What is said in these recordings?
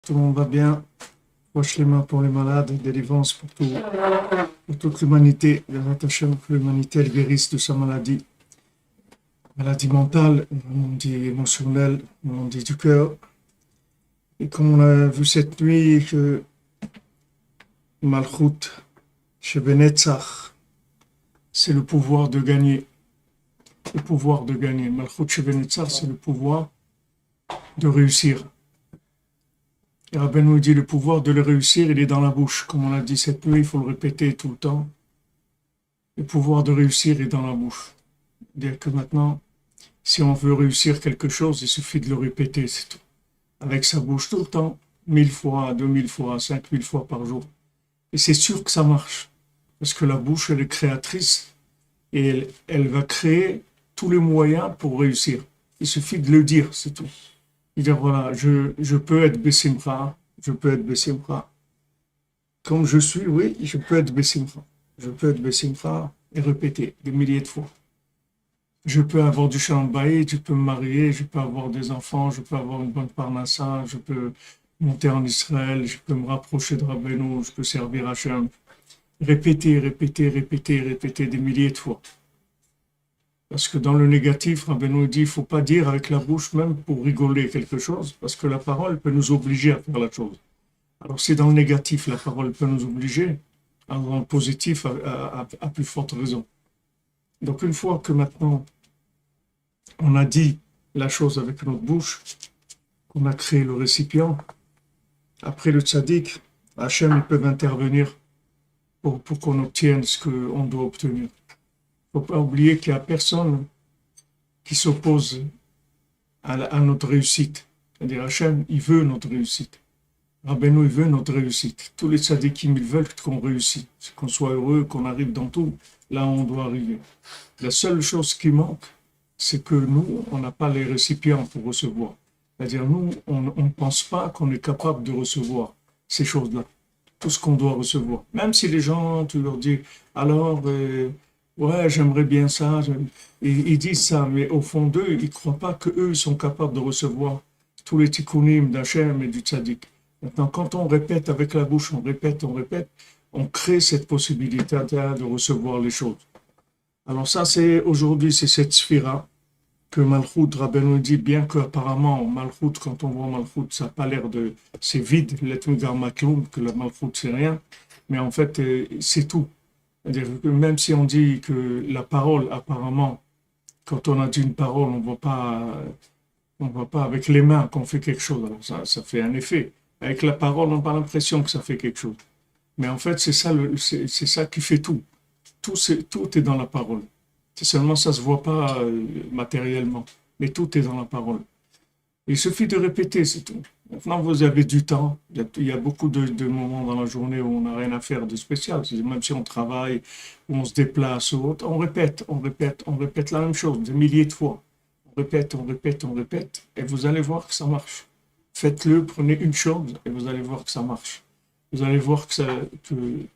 Tout le monde va bien. Proche les mains pour les malades, délivrance pour toute l'humanité. Que l'humanité elle guérisse de sa maladie. Maladie mentale, maladie émotionnelle, maladie du cœur. Et comme on a vu cette nuit que Malchut, chez Benetzach, c'est le pouvoir de gagner. Le pouvoir de gagner. Malchut chez Benetzach, c'est le pouvoir de réussir. Et Rabbi nous dit le pouvoir de le réussir, il est dans la bouche. Comme on l'a dit cette nuit, il faut le répéter tout le temps. Le pouvoir de réussir est dans la bouche. C'est-à-dire que maintenant, si on veut réussir quelque chose, il suffit de le répéter, c'est tout. Avec sa bouche tout le temps, 1000 fois, 2000 fois, 5000 fois par jour. Et c'est sûr que ça marche. Parce que la bouche, elle est créatrice et elle va créer tous les moyens pour réussir. Il suffit de le dire, c'est tout. Et dire voilà, je peux être Bessimcha, je peux être Bessimcha. Comme je suis, oui, je peux être Bessimcha. Je peux être Bessimcha et répéter des milliers de fois. Je peux avoir du shalom bayit, je peux me marier, je peux avoir des enfants, je peux avoir une bonne parnassa, je peux monter en Israël, je peux me rapprocher de Rabbeinu, je peux servir Hachem. Répéter, répéter, répéter, répéter des milliers de fois. Parce que dans le négatif, Rabbeinu dit, il ne faut pas dire avec la bouche même pour rigoler quelque chose, parce que la parole peut nous obliger à faire la chose. Alors si dans le négatif, la parole peut nous obliger, alors dans le positif, à plus forte raison. Donc une fois que maintenant, on a dit la chose avec notre bouche, qu'on a créé le récipient, après le tzaddik, Hachem, ils peuvent intervenir pour qu'on obtienne ce qu'on doit obtenir. Il ne faut pas oublier qu'il n'y a personne qui s'oppose à notre réussite. C'est-à-dire Hachem, il veut notre réussite. Rabbeinu, il veut notre réussite. Tous les tzaddikim, ils veulent qu'on réussisse, qu'on soit heureux, qu'on arrive dans tout. Là, on doit arriver. La seule chose qui manque, c'est que nous, on n'a pas les récipients pour recevoir. C'est-à-dire, nous, on ne pense pas qu'on est capable de recevoir ces choses-là. Tout ce qu'on doit recevoir. Même si les gens, tu leur dis, alors, ouais, j'aimerais bien ça. Ils disent ça, mais au fond d'eux, ils ne croient pas qu'eux sont capables de recevoir tous les tikkunim d'Hachem et du tzaddik. Maintenant, quand on répète avec la bouche, on répète, on crée cette possibilité de recevoir les choses. Alors ça, aujourd'hui, c'est cette sphira que Malchut, Rabbeinu dit, bien qu'apparemment, Malchut, quand on voit Malchut, ça n'a pas l'air de... C'est vide, l'etmigar makloum, que la Malchut, c'est rien, mais en fait, c'est tout. C'est-à-dire que même si on dit que la parole, apparemment, quand on a dit une parole, on ne voit pas avec les mains qu'on fait quelque chose. Alors ça fait un effet. Avec la parole, on n'a pas l'impression que ça fait quelque chose. Mais en fait, c'est ça qui fait tout. Tout est dans la parole. C'est seulement ça ne se voit pas matériellement. Mais tout est dans la parole. Il suffit de répéter, c'est tout. Maintenant, vous avez du temps. Il y a beaucoup de moments dans la journée où on n'a rien à faire de spécial. Même si on travaille, ou on se déplace, ou autre, on répète la même chose des milliers de fois. On répète, et vous allez voir que ça marche. Faites-le, prenez une chose, et vous allez voir que ça marche. Vous allez voir que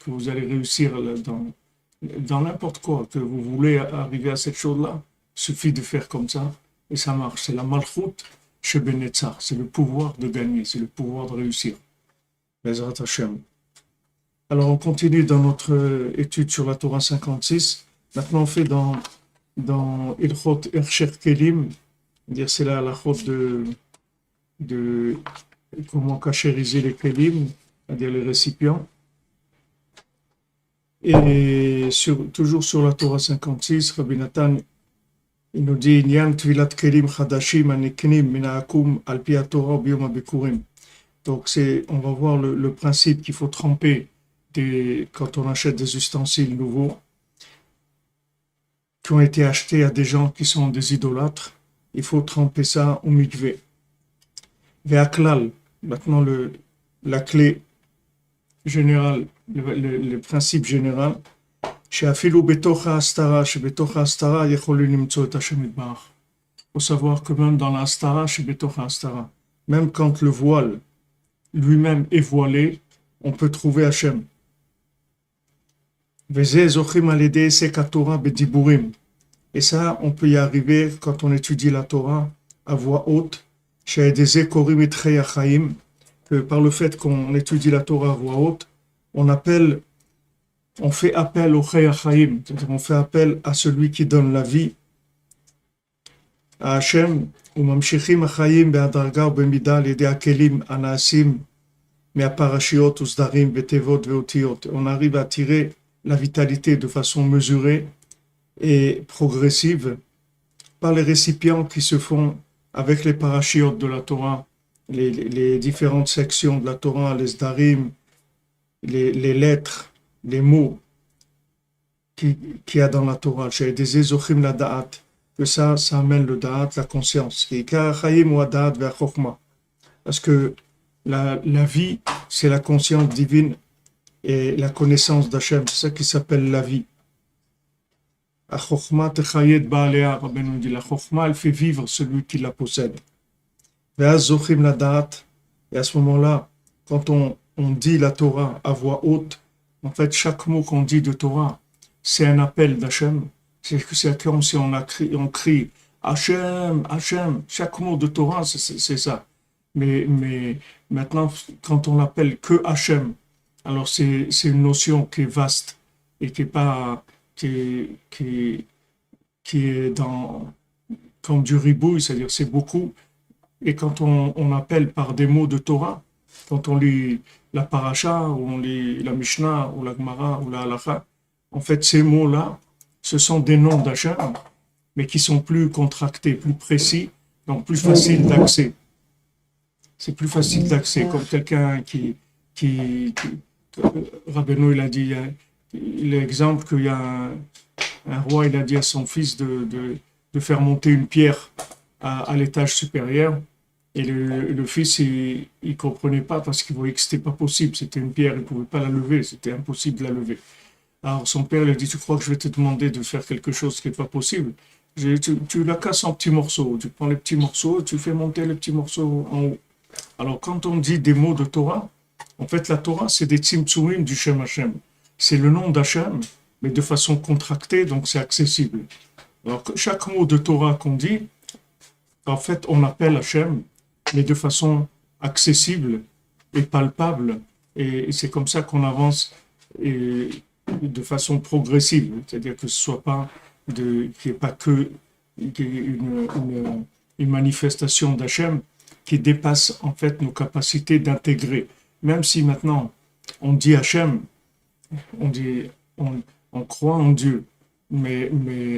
vous allez réussir dans n'importe quoi, que vous voulez arriver à cette chose-là. Il suffit de faire comme ça, et ça marche. C'est la Malchut chez Benetzach, c'est le pouvoir de gagner, c'est le pouvoir de réussir. Bezrat Hashem. Alors on continue dans notre étude sur la Torah 56. Maintenant on fait dans Ilchot Ersher Kelim, c'est-à-dire c'est la halachot de comment cachériser les kelim, c'est-à-dire les récipients. Et toujours sur la Torah 56, Rabbi Nathan, il nous dit Inyan tvilat kelim chadashim aniknim minaakum al pi Torah biyom habikurim. Donc on va voir le principe qu'il faut tremper quand on achète des ustensiles nouveaux qui ont été achetés à des gens qui sont des idolâtres. Il faut tremper ça au mikvé. Ve'aklal, maintenant la clé générale, le principe général, she'afilu betocha astara, shebetocha astara yecholin limtso et Hashem yitbarach. Il faut savoir que même dans la astara, shebetocha astara, même quand le voile lui-même est voilé, on peut trouver Hashem. Ve'zeh zochim al yedei esek haTorah bediburim. Et ça, on peut y arriver quand on étudie la Torah à voix haute, que par le fait qu'on étudie la Torah à voix haute, on fait appel au Chai HaChaim, c'est-à-dire on fait appel à celui qui donne la vie, à Hachem, וממשיכים החיים בהדרגה ובמידה על ידי הכלים הנעשים מהפרשיות וסדרים ותיבות ואותיות. On arrive à tirer la vitalité de façon mesurée et progressive par les récipients qui se font avec les parachiotes de la Torah, les différentes sections de la Torah, les sdarim, les lettres, les mots qu'il y a dans la Torah. Chez des ezochim la da'at, que ça amène le da'at, la conscience. Parce que la vie, c'est la conscience divine et la connaissance d'Hachem, c'est ça qui s'appelle la vie. La chokhma, elle fait vivre celui qui la possède. Et à ce moment-là, quand on dit la Torah à voix haute, en fait, chaque mot qu'on dit de Torah, c'est un appel d'Hachem. C'est comme si on crie Hachem, Hachem. Chaque mot de Torah, c'est ça. Mais maintenant, quand on l'appelle que Hachem, alors c'est une notion qui est vaste et qui est pas qui est dans comme du ribouille, c'est-à-dire c'est beaucoup. Et quand on appelle par des mots de Torah, quand on lit la paracha, ou on lit la Mishnah, ou la Gemara, ou la Halacha, en fait, ces mots-là, ce sont des noms d'Hachem, mais qui sont plus contractés, plus précis, donc plus faciles d'accès. C'est plus facile d'accès, comme quelqu'un Rabbeinu, il a dit, l'exemple qu'il y a un roi, il a dit à son fils de faire monter une pierre à l'étage supérieur, et le fils, il comprenait pas parce qu'il voyait que c'était pas possible, c'était une pierre, il pouvait pas la lever, c'était impossible de la lever. Alors son père lui a dit, tu crois que je vais te demander de faire quelque chose qui n'est pas possible? Tu la casses en petits morceaux, tu prends les petits morceaux, tu fais monter les petits morceaux en haut. Alors quand on dit des mots de Torah, en fait la Torah c'est des tzimtzumim du Shem Hashem. C'est le nom d'Hachem, mais de façon contractée, donc c'est accessible. Alors chaque mot de Torah qu'on dit, en fait on appelle Hachem, mais de façon accessible et palpable, et c'est comme ça qu'on avance et de façon progressive, c'est-à-dire que ce soit pas qu'il n'y ait pas que une manifestation d'Hachem qui dépasse en fait nos capacités d'intégrer. Même si maintenant on dit Hachem, on croit en Dieu, mais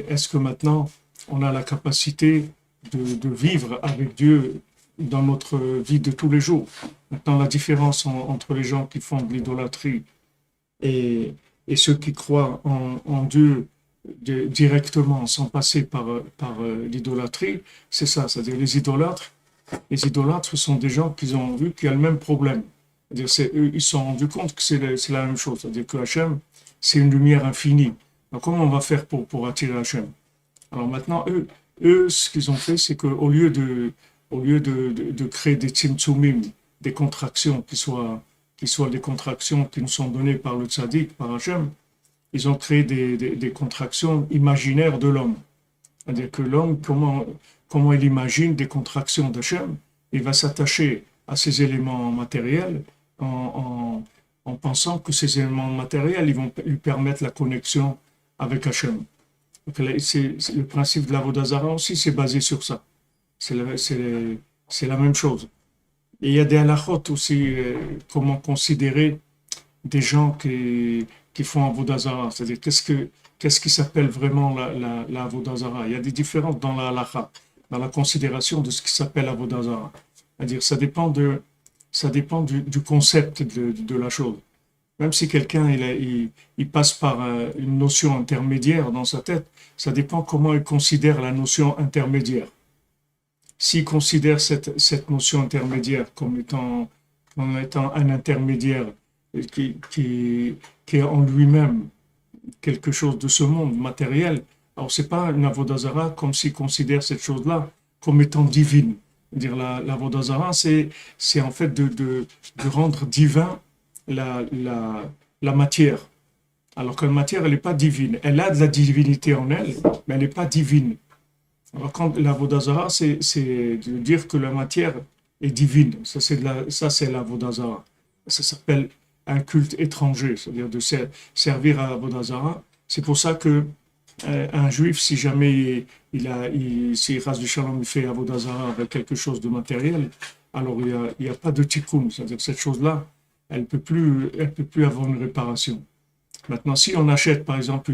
est-ce que maintenant on a la capacité de vivre avec Dieu dans notre vie de tous les jours? Maintenant, la différence entre les gens qui font de l'idolâtrie et ceux qui croient en Dieu directement, sans passer par l'idolâtrie, c'est ça. C'est-à-dire les idolâtres sont des gens qui ont vu qu'il y a le même problème. C'est-à-dire ils se sont rendus compte que c'est la même chose. C'est-à-dire que Hachem, c'est une lumière infinie. Donc comment on va faire pour attirer Hachem? Alors maintenant, eux, ce qu'ils ont fait, c'est qu'au lieu de créer des tzimtzumim, des contractions qui soient des contractions qui nous sont données par le tzaddik, par Hachem, ils ont créé des contractions imaginaires de l'homme. C'est-à-dire que l'homme, comment il imagine des contractions d'Hachem, il va s'attacher à ces éléments matériels en pensant que ces éléments matériels, ils vont lui permettre la connexion avec Hachem. Donc, le principe de l'Avodah Zarah aussi, c'est basé sur ça. C'est la même chose. Et il y a des halachot aussi, comment considérer des gens qui font Avodah Zarah. C'est-à-dire, qu'est-ce qui s'appelle vraiment la Avodah Zarah? Il y a des différences dans la halacha, dans la considération de ce qui s'appelle Avodah Zarah. C'est-à-dire, ça dépend du concept de la chose. Même si quelqu'un il passe par une notion intermédiaire dans sa tête, ça dépend comment il considère la notion intermédiaire. S'il considère cette notion intermédiaire comme étant un intermédiaire qui est en lui-même quelque chose de ce monde matériel, alors c'est pas une Avodah Zarah comme s'il considère cette chose-là comme étant divine. Dire la Avodah Zarah, c'est en fait de rendre divin la matière. Alors que la matière, elle n'est pas divine. Elle a de la divinité en elle, mais elle n'est pas divine. Alors quand la Avodah Zarah, c'est de dire que la matière, et divine. Ça, c'est l'Avodah Zarah. Ça s'appelle un culte étranger, c'est-à-dire de servir à Avodah Zarah. C'est pour ça que un juif, si jamais si Ras du Shalom il fait Avodah Zarah avec quelque chose de matériel, alors il y a pas de tikkun, c'est-à-dire que cette chose-là, elle peut plus avoir une réparation. Maintenant, si on achète par exemple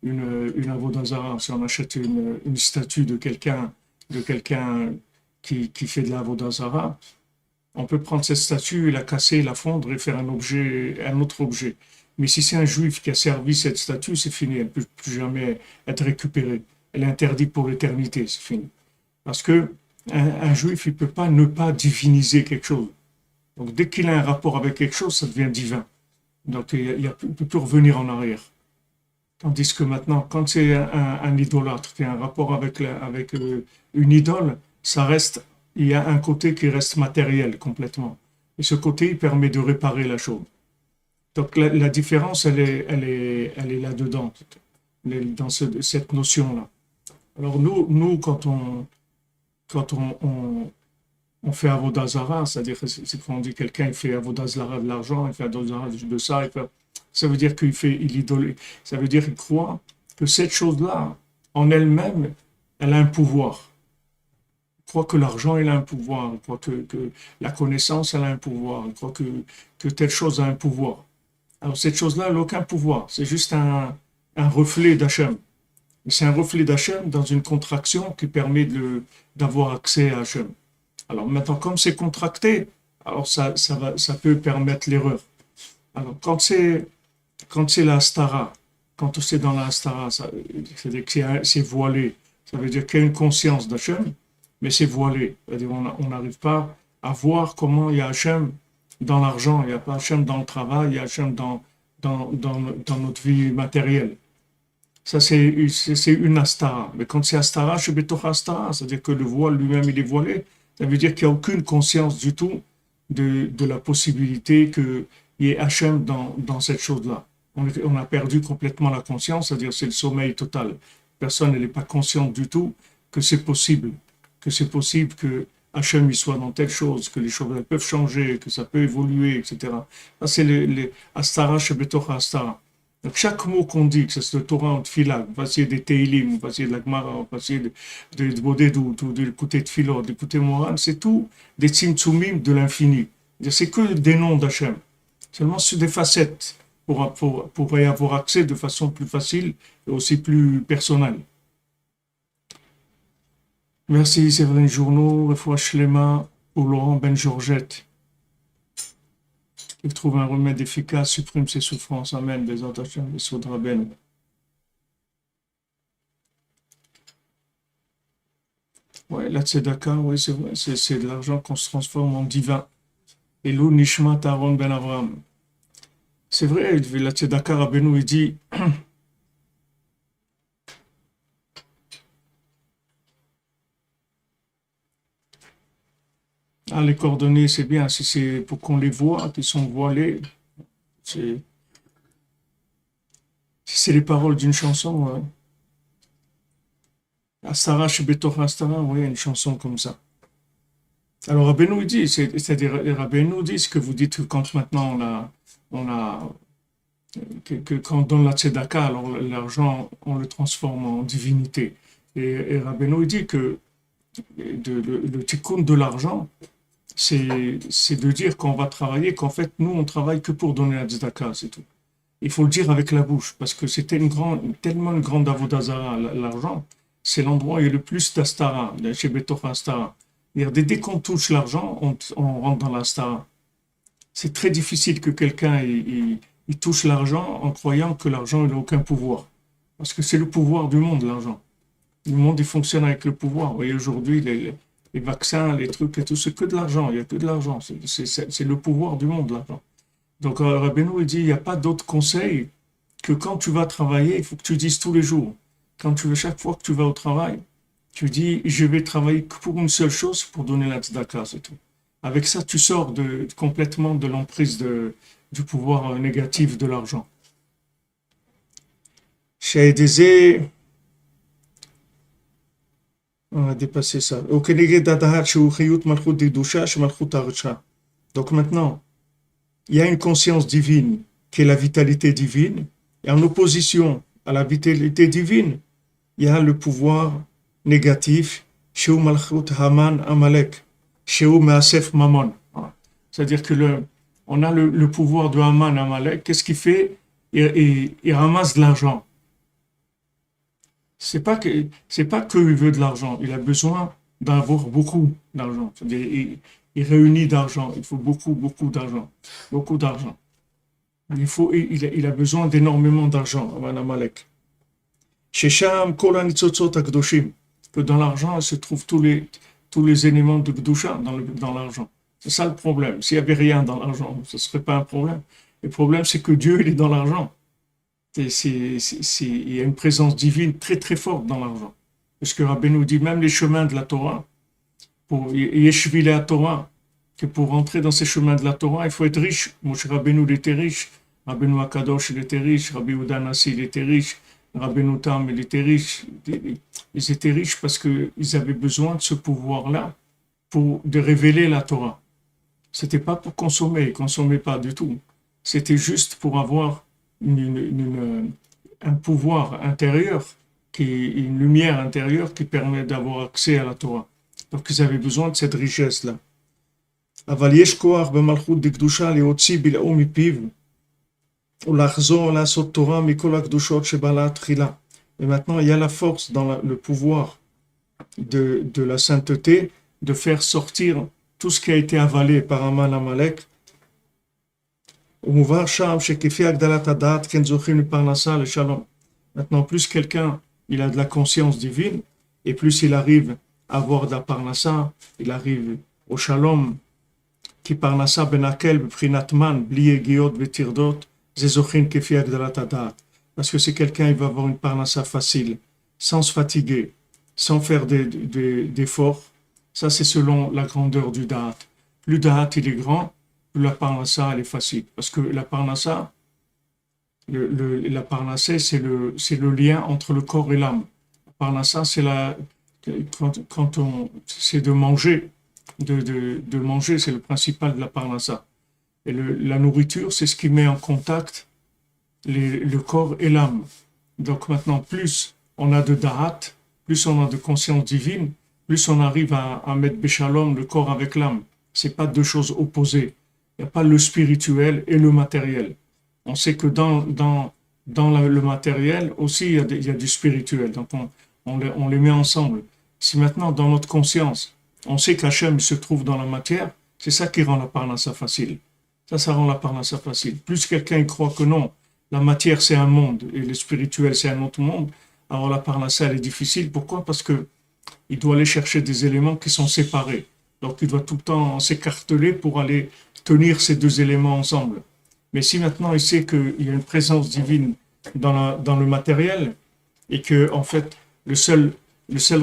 une Avodah Zarah, si on achète une statue de quelqu'un qui fait de la Avodah Zarah, on peut prendre cette statue, la casser, la fondre et faire un autre objet. Mais si c'est un juif qui a servi cette statue, c'est fini, elle ne peut plus jamais être récupérée. Elle est interdite pour l'éternité, c'est fini. Parce que un juif, il ne peut pas ne pas diviniser quelque chose. Donc dès qu'il a un rapport avec quelque chose, ça devient divin. Donc il ne peut plus revenir en arrière. Tandis que maintenant, quand c'est un idolâtre qui a un rapport avec une idole, ça reste, il y a un côté qui reste matériel complètement. Et ce côté, il permet de réparer la chose. Donc la différence, elle est là-dedans, dans cette notion-là. Alors nous quand on fait Avodah Zarah, c'est-à-dire c'est quand on dit quelqu'un il fait Avodah Zarah de l'argent, il fait Avodah Zarah de ça, ça veut dire il idole, ça veut dire qu'il croit que cette chose-là, en elle-même, elle a un pouvoir. Il croit que l'argent, il a un pouvoir. Il croit que la connaissance, elle a un pouvoir. Il croit que telle chose a un pouvoir. Alors cette chose-là, elle n'a aucun pouvoir. C'est juste un reflet d'Hachem. C'est un reflet d'Hachem dans une contraction qui permet d'avoir accès à Hachem. Alors maintenant, comme c'est contracté, alors ça peut permettre l'erreur. Alors quand c'est la stara, quand c'est dans la stara, c'est-à-dire que c'est voilé. Ça veut dire qu'il y a une conscience d'Hachem, mais c'est voilé. C'est-à-dire on n'arrive pas à voir comment il y a Hachem dans l'argent, il n'y a pas Hachem dans le travail, il y a Hachem dans notre vie matérielle. Ça, c'est une astara. Mais quand c'est astara, je suis astara, c'est-à-dire que le voile lui-même, il est voilé. Ça veut dire qu'il n'y a aucune conscience du tout de la possibilité qu'il y ait Hachem dans cette chose-là. On a perdu complètement la conscience, c'est-à-dire c'est le sommeil total. Personne n'est pas consciente du tout que c'est possible, que Hachem il soit dans telle chose, que les choses elles peuvent changer, que ça peut évoluer, etc. Ça, c'est les Astara Shebetocha Astara. Donc, chaque mot qu'on dit, que ce soit le Torah ou le Tfilah, on va essayer des Teilim, on va essayer de la Gemara, on va essayer de Bodedut, ou d'écouter Tfilot, d'écouter Moran, c'est tout des Tzimtzumim de l'infini. C'est que des noms d'Hachem. Seulement sur des facettes pour y avoir accès de façon plus facile et aussi plus personnelle. Merci Séverine Journeau, Refoua Shlema, pour Laurent Ben Georgette. Il trouve un remède efficace, supprime ses souffrances. Amen. Bezat Hashem, Besodra Ben. Oui, la tzedaka, oui, c'est vrai, c'est de l'argent qu'on se transforme en divin. Et l'ou Nishmat Aaron Ben Avraham. C'est vrai, la tzedaka, Rabbeinu, il dit ah, les coordonnées, c'est bien, si c'est pour qu'on les voit, qu'ils sont voilés, si c'est les paroles d'une chanson, ouais. Astara Shebetor Astara, oui, une chanson comme ça. Alors Rabbeinu il dit, c'est-à-dire Rabbeinu dit ce que vous dites que quand maintenant on a que quand on donne la tzedaka, alors l'argent on le transforme en divinité. Et Rabbeinu il dit que le tikkun de l'argent, c'est de dire qu'on va travailler, qu'en fait nous on travaille que pour donner la tzedaka, c'est tout. Il faut le dire avec la bouche parce que c'était tellement une grande avodah zarah, l'argent. C'est l'endroit où il y a le plus d'astara, chez Betoch Astara. Dès qu'on touche l'argent, on rentre dans l'astara. C'est très difficile que quelqu'un il touche l'argent en croyant que l'argent n'a aucun pouvoir. Parce que c'est le pouvoir du monde, l'argent. Le monde, il fonctionne avec le pouvoir. Vous voyez, aujourd'hui, les vaccins, les trucs et tout, c'est que de l'argent. Il n'y a que de l'argent. C'est le pouvoir du monde, l'argent. Donc, Rabbeinu, il dit, il n'y a pas d'autre conseil que quand tu vas travailler, il faut que tu dises tous les jours. Chaque fois que tu vas au travail, tu dis, je vais travailler pour une seule chose, pour donner la tzedaka, c'est tout. Avec ça, tu sors complètement de l'emprise du pouvoir négatif de l'argent. Chez Edésé, On a dépassé ça. וכנגד הדעת שהוא חיות מלכות דקדושה שמלכות הרשע. Donc maintenant, il y a une conscience divine qui est la vitalité divine, et en opposition à la vitalité divine, il y a le pouvoir négatif, שהוא מלכות Haman Amalek, שהוא מאסף Mammon. C'est-à-dire que on a le pouvoir de Haman Amalek. Qu'est-ce qu'il fait? Il ramasse de l'argent. C'est pas qu'il veut de l'argent, il a besoin d'avoir beaucoup d'argent. C'est-à-dire, il réunit d'argent, il faut beaucoup d'argent, beaucoup d'argent. Il a besoin d'énormément d'argent, Haman Amalek. Shesham kol hanitzot hakdoshim, que dans l'argent se trouvent tous les éléments de Gdusha dans l'argent. C'est ça le problème. S'il n'y avait rien dans l'argent, ce ne serait pas un problème. Le problème, c'est que Dieu, il est dans l'argent. Il y a une présence divine très très forte dans l'argent. Parce que Rabbi nous dit, même les chemins de la Torah, pour Yeshvi la Torah, que pour rentrer dans ces chemins de la Torah, il faut être riche. Moshe Rabbeinu, il était riche. Rabbeinu Akadosh, il était riche. Rabbi Yehuda Nassi, il était riche. Rabbeinu Tam, il était riche. Ils étaient riches parce qu'ils avaient besoin de ce pouvoir-là de révéler la Torah. C'était pas pour consommer, ils consommaient pas du tout. C'était juste pour avoir un pouvoir intérieur, une lumière intérieure qui permet d'avoir accès à la Torah. Donc ils avaient besoin de cette richesse-là. אבל יש כוח במלכות דקדושה להוציא בלעו מפיו ולחזור לעשות תורה מכל הקדושות שבעלה תחילה. Et maintenant, il y a la force dans le pouvoir de la sainteté de faire sortir tout ce qui a été avalé par Haman Amalek. Maintenant, plus quelqu'un il a de la conscience divine, et plus il arrive à avoir de la parnassa, il arrive au shalom, qui parnassa benakel b'prinatman, bli egiot v'tirdot, zezochin kefi agdalat hadat. Parce que c'est quelqu'un, il va avoir une parnassa facile, sans se fatiguer, sans faire d'efforts. Ça, c'est selon la grandeur du da'at. Plus da'at il est grand, plus la parnassa elle est facile. Parce que la parnassa, la parnassa, c'est le lien entre le corps et l'âme. La parnassa, c'est c'est de manger. De manger, c'est le principal de la parnassa. Et la nourriture, c'est ce qui met en contact le corps et l'âme. Donc maintenant, plus on a de da'at, plus on a de conscience divine, plus on arrive à mettre béchalom, le corps avec l'âme. C'est pas deux choses opposées. Il n'y a pas le spirituel et le matériel. On sait que dans le matériel aussi, il y a du spirituel. Donc on les met ensemble. Si maintenant, dans notre conscience, on sait qu'Hachem se trouve dans la matière, c'est ça qui rend la parnassa facile. Ça rend la parnassa facile. Plus quelqu'un croit que non, la matière c'est un monde et le spirituel c'est un autre monde, alors la parnassa elle est difficile. Pourquoi? Parce que il doit aller chercher des éléments qui sont séparés. Donc il doit tout le temps s'écarteler pour aller tenir ces deux éléments ensemble. Mais si maintenant il sait qu'il y a une présence divine dans le matériel et que en fait le seul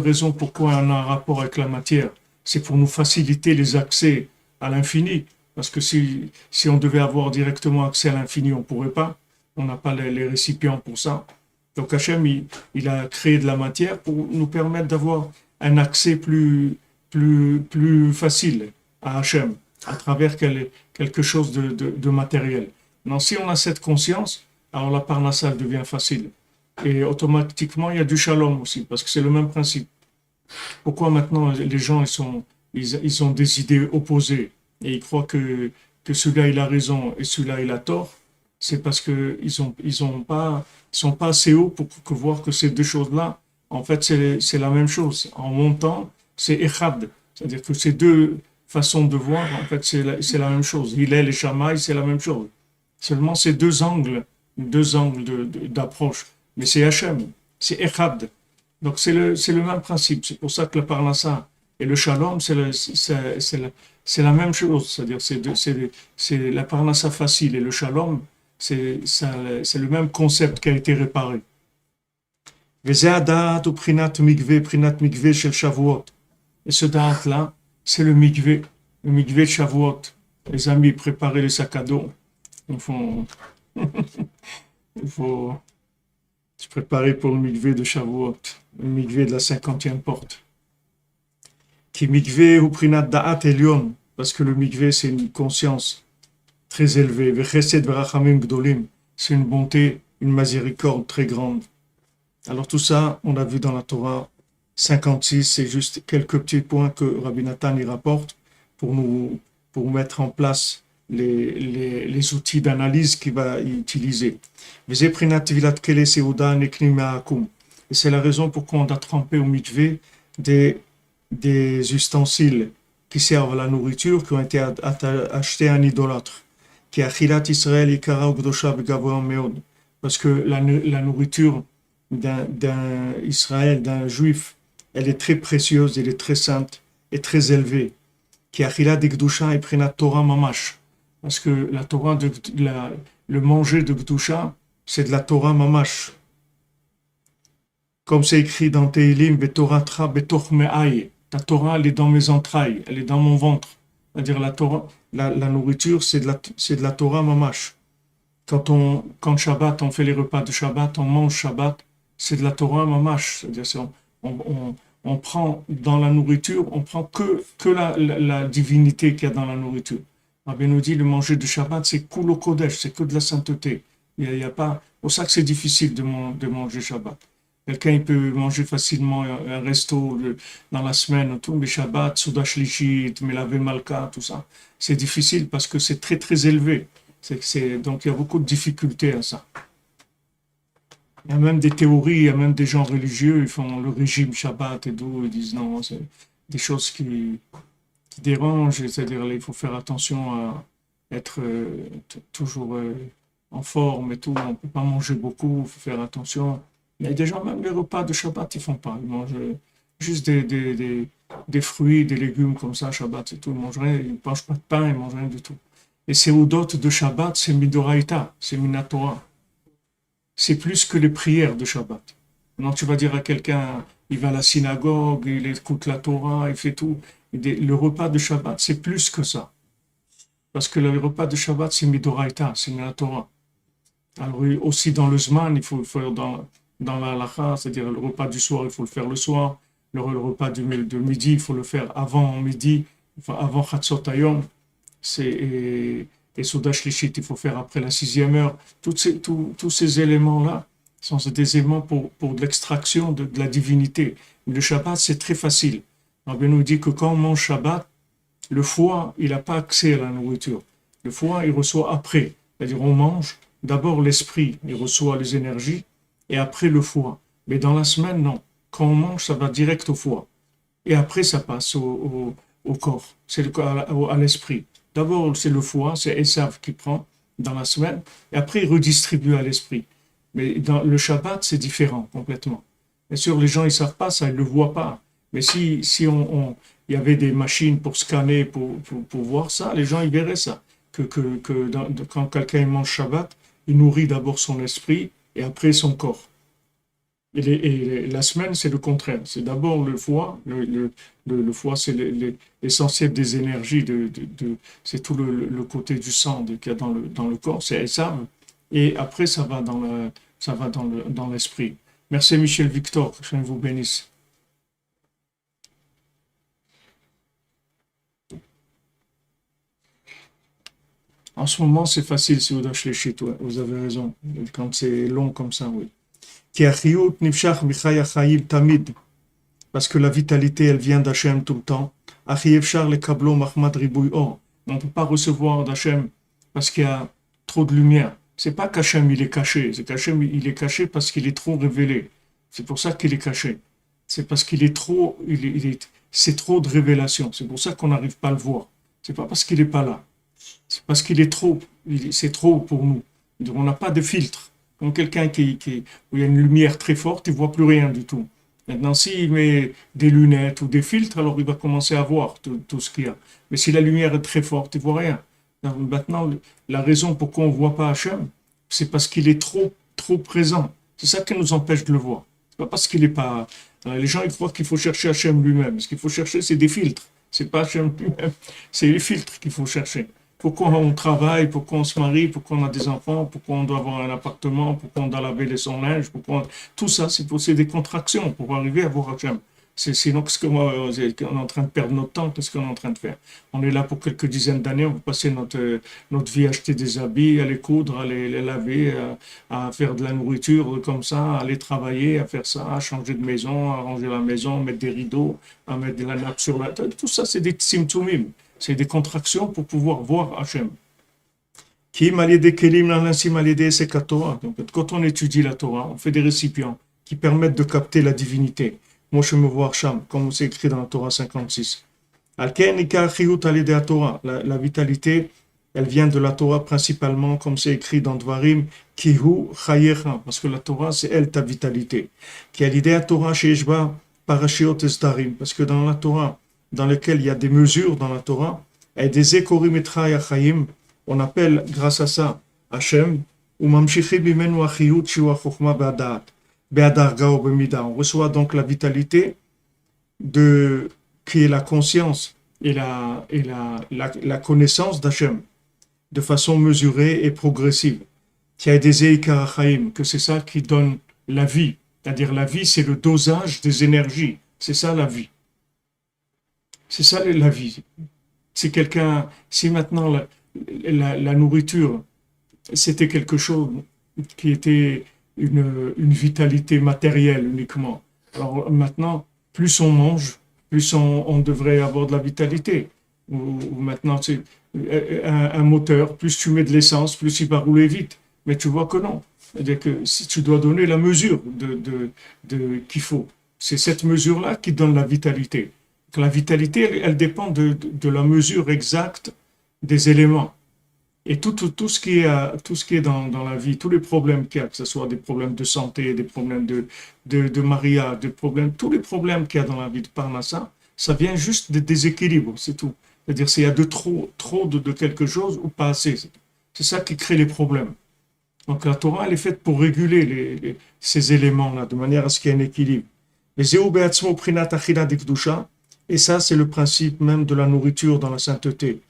raison pourquoi on a un rapport avec la matière, c'est pour nous faciliter les accès à l'infini. Parce que si on devait avoir directement accès à l'infini, on ne pourrait pas. On n'a pas les récipients pour ça. Donc Hachem, il a créé de la matière pour nous permettre d'avoir un accès plus facile à Hachem, à travers quelque chose de matériel. Non, si on a cette conscience, alors la parnassa devient facile. Et automatiquement, il y a du shalom aussi, parce que c'est le même principe. Pourquoi maintenant les gens ils ont des idées opposées et ils croient que celui-là il a raison et celui-là il a tort? C'est parce que ils sont pas assez hauts pour voir que ces deux choses-là, en fait, c'est la même chose. En montant, c'est echad, c'est-à-dire que ces deux façons de voir, en fait, c'est la même chose. Hillel et Shammai, c'est la même chose. Seulement, c'est deux angles d'approche. Mais c'est Hachem, c'est echad. Donc c'est le même principe. C'est pour ça que la parnassa et le shalom, c'est la même chose. C'est-à-dire c'est la parnassa facile et le shalom, c'est le même concept qui a été réparé. Et ce da'at-là, c'est le mikvé de Shavuot. Les amis, préparez les sacs à dos. Il faut se préparer pour le mikvé de Shavuot, le mikvé de la 50e porte. Qui mikvé ou prinat da'at elyon, parce que le mikvé c'est une conscience très élevée. Vechesed verachamim gdolim, c'est une bonté, une miséricorde très grande. Alors tout ça, on l'a vu dans la Torah 56, c'est juste quelques petits points que Rabbi Nathan y rapporte pour mettre en place les outils d'analyse qu'il va utiliser. Et c'est la raison pourquoi on a trempé au mikvé des ustensiles qui servent à la nourriture, qui ont été achetés à un idolâtre. Qui achilat Israël ikara ugdosha begavoa meod. Parce que la nourriture d'un Israël, d'un juif, elle est très précieuse, elle est très sainte et très élevée. Qui achilat gdusha et prenat Torah mamash. Parce que la Torah, le manger de gdusha, c'est de la Torah mamash. Comme c'est écrit dans Teilim, Betoratra betoch me'aï. Ta Torah, elle est dans mes entrailles, elle est dans mon ventre. C'est-à-dire la Torah, la nourriture, c'est de la Torah mamash. Quand Shabbat, on fait les repas de Shabbat, on mange Shabbat, c'est de la Torah mamash. C'est-à-dire on prend dans la nourriture, on prend que la divinité qu'il y a dans la nourriture. Rabbi nous dit le manger de Shabbat, c'est kulo kodesh, c'est que de la sainteté. Il y a pas, c'est pour ça que c'est difficile de manger Shabbat. Quelqu'un il peut manger facilement un resto dans la semaine, tout, mais Shabbat, Souda Shlishit, Melave Malka, tout ça. C'est difficile parce que c'est très très élevé. Donc il y a beaucoup de difficultés à ça. Il y a même des théories, il y a même des gens religieux, ils font le régime Shabbat et tout, ils disent non, c'est des choses qui dérangent, c'est-à-dire il faut faire attention à être toujours en forme et tout, on ne peut pas manger beaucoup, il faut faire attention. Il y a des gens, même les repas de Shabbat, ils ne font pas. Ils mangent juste des fruits, des légumes comme ça, Shabbat, c'est tout. Ils ne mangent pas de pain, ils ne mangent rien du tout. Et ces oudotes de Shabbat, c'est Midoraïta, c'est Minatora. C'est plus que les prières de Shabbat. Maintenant, tu vas dire à quelqu'un, il va à la synagogue, il écoute la Torah, il fait tout. Le repas de Shabbat, c'est plus que ça. Parce que le repas de Shabbat, c'est Midoraïta, c'est Minatora. Alors aussi dans le Zman, il faut le faire dans la halakha, c'est-à-dire le repas du soir, il faut le faire le soir. Le repas de midi, il faut le faire avant midi, avant Chatzot Hayom. Et Souda Shlishit, il faut faire après la 6e heure. Tous ces éléments-là sont des éléments pour l'extraction de la divinité. Le Shabbat, c'est très facile. Rabbi nous dit que quand on mange Shabbat, le foie, il n'a pas accès à la nourriture. Le foie, il reçoit après. C'est-à-dire, on mange, d'abord l'esprit, il reçoit les énergies, et après le foie. Mais dans la semaine, non. Quand on mange, ça va direct au foie. Et après, ça passe au corps, c'est à l'esprit. D'abord, c'est le foie, c'est Esav qui prend dans la semaine, et après, il redistribue à l'esprit. Mais dans le Shabbat, c'est différent complètement. Bien sûr, les gens, ils ne savent pas ça, ils ne le voient pas. Mais si il y avait des machines pour scanner, pour voir ça, les gens, ils verraient ça. Quand quelqu'un mange Shabbat, il nourrit d'abord son esprit, et après son corps. Et la semaine, c'est le contraire. C'est d'abord le foie. Le foie, c'est l'essentiel des énergies. C'est tout le côté du sang qu'il y a dans le corps. C'est ça. Et après, ça va dans l'esprit. Merci Michel Victor. Que je vous bénisse. En ce moment, c'est facile si vous dachez toi. Vous avez raison. Quand c'est long comme ça, oui. Parce que la vitalité, elle vient d'Hachem tout le temps. On ne peut pas recevoir d'Hachem parce qu'il y a trop de lumière. C'est pas qu'Hachem il est caché, c'est qu'Hachem il est caché parce qu'il est trop révélé. C'est pour ça qu'il est caché. C'est parce qu'il est trop, c'est trop de révélation. C'est pour ça qu'on n'arrive pas à le voir. C'est pas parce qu'il est pas là. C'est parce qu'il est trop, c'est trop pour nous. On n'a pas de filtre. Comme quelqu'un où il y a une lumière très forte, il ne voit plus rien du tout. Maintenant, s'il met des lunettes ou des filtres, alors il va commencer à voir tout ce qu'il y a. Mais si la lumière est très forte, il ne voit rien. Donc, maintenant, la raison pourquoi on ne voit pas Hachem, c'est parce qu'il est trop présent. C'est ça qui nous empêche de le voir. Ce n'est pas parce qu'il n'est pas... Les gens, ils croient qu'il faut chercher Hachem lui-même. Ce qu'il faut chercher, c'est des filtres. Ce n'est pas Hachem lui-même. C'est les filtres qu'il faut chercher. Pourquoi on travaille, pourquoi on se marie, pourquoi on a des enfants, pourquoi on doit avoir un appartement, pourquoi on doit laver son linge, tout ça, c'est des contractions pour arriver à voir Hachem. Sinon, qu'est-ce qu'on est en train de perdre notre temps? Qu'est-ce qu'on est en train de faire? On est là pour quelques dizaines d'années, on va passer notre vie à acheter des habits, à les coudre, à les laver, à faire de la nourriture comme ça, à aller travailler, à faire ça, à changer de maison, à ranger la maison, mettre des rideaux, à mettre de la nappe sur la tête. Tout ça, c'est des tsimtsumim. C'est des contractions pour pouvoir voir Hachem. Qui des kelim ainsi c'est Torah. Donc, quand on étudie la Torah, on fait des récipients qui permettent de capter la divinité. Moi, je me vois Sham, comme c'est écrit dans la Torah 56. La vitalité, elle vient de la Torah principalement, comme c'est écrit dans Dvarim, Kihu Chayecha, parce que la Torah, c'est elle ta vitalité. Qui a l'idée à Torah Sheshba Parashiot Esdarim, parce que dans la Torah, dans lequel il y a des mesures dans la Torah, et des Ekorim et Chayim, on appelle grâce à ça Hachem, ou Mamshichim Bimenu Achiyut Shiwa Chochma Be'adat. On reçoit donc la vitalité qui est la conscience et la connaissance d'Hachem de façon mesurée et progressive. Que c'est ça qui donne la vie. C'est-à-dire la vie, c'est le dosage des énergies. C'est ça la vie. C'est ça la vie. Si maintenant la nourriture, c'était quelque chose qui était une vitalité matérielle uniquement. Alors maintenant, plus on mange, plus on devrait avoir de la vitalité. Ou maintenant, c'est un moteur, plus tu mets de l'essence, plus il va rouler vite. Mais tu vois que non. C'est-à-dire que si tu dois donner la mesure qu'il faut, c'est cette mesure-là qui donne la vitalité. La vitalité, elle dépend de la mesure exacte des éléments. Et tout ce qui est dans la vie, tous les problèmes qu'il y a, que ce soit des problèmes de santé, des problèmes de mariage, tous les problèmes qu'il y a dans la vie de Parnassa, ça vient juste des déséquilibres, c'est tout. C'est-à-dire s'il y a trop de quelque chose ou pas assez. C'est ça qui crée les problèmes. Donc la Torah, elle est faite pour réguler ces éléments-là, de manière à ce qu'il y ait un équilibre. Et ça, c'est le principe même de la nourriture dans la sainteté.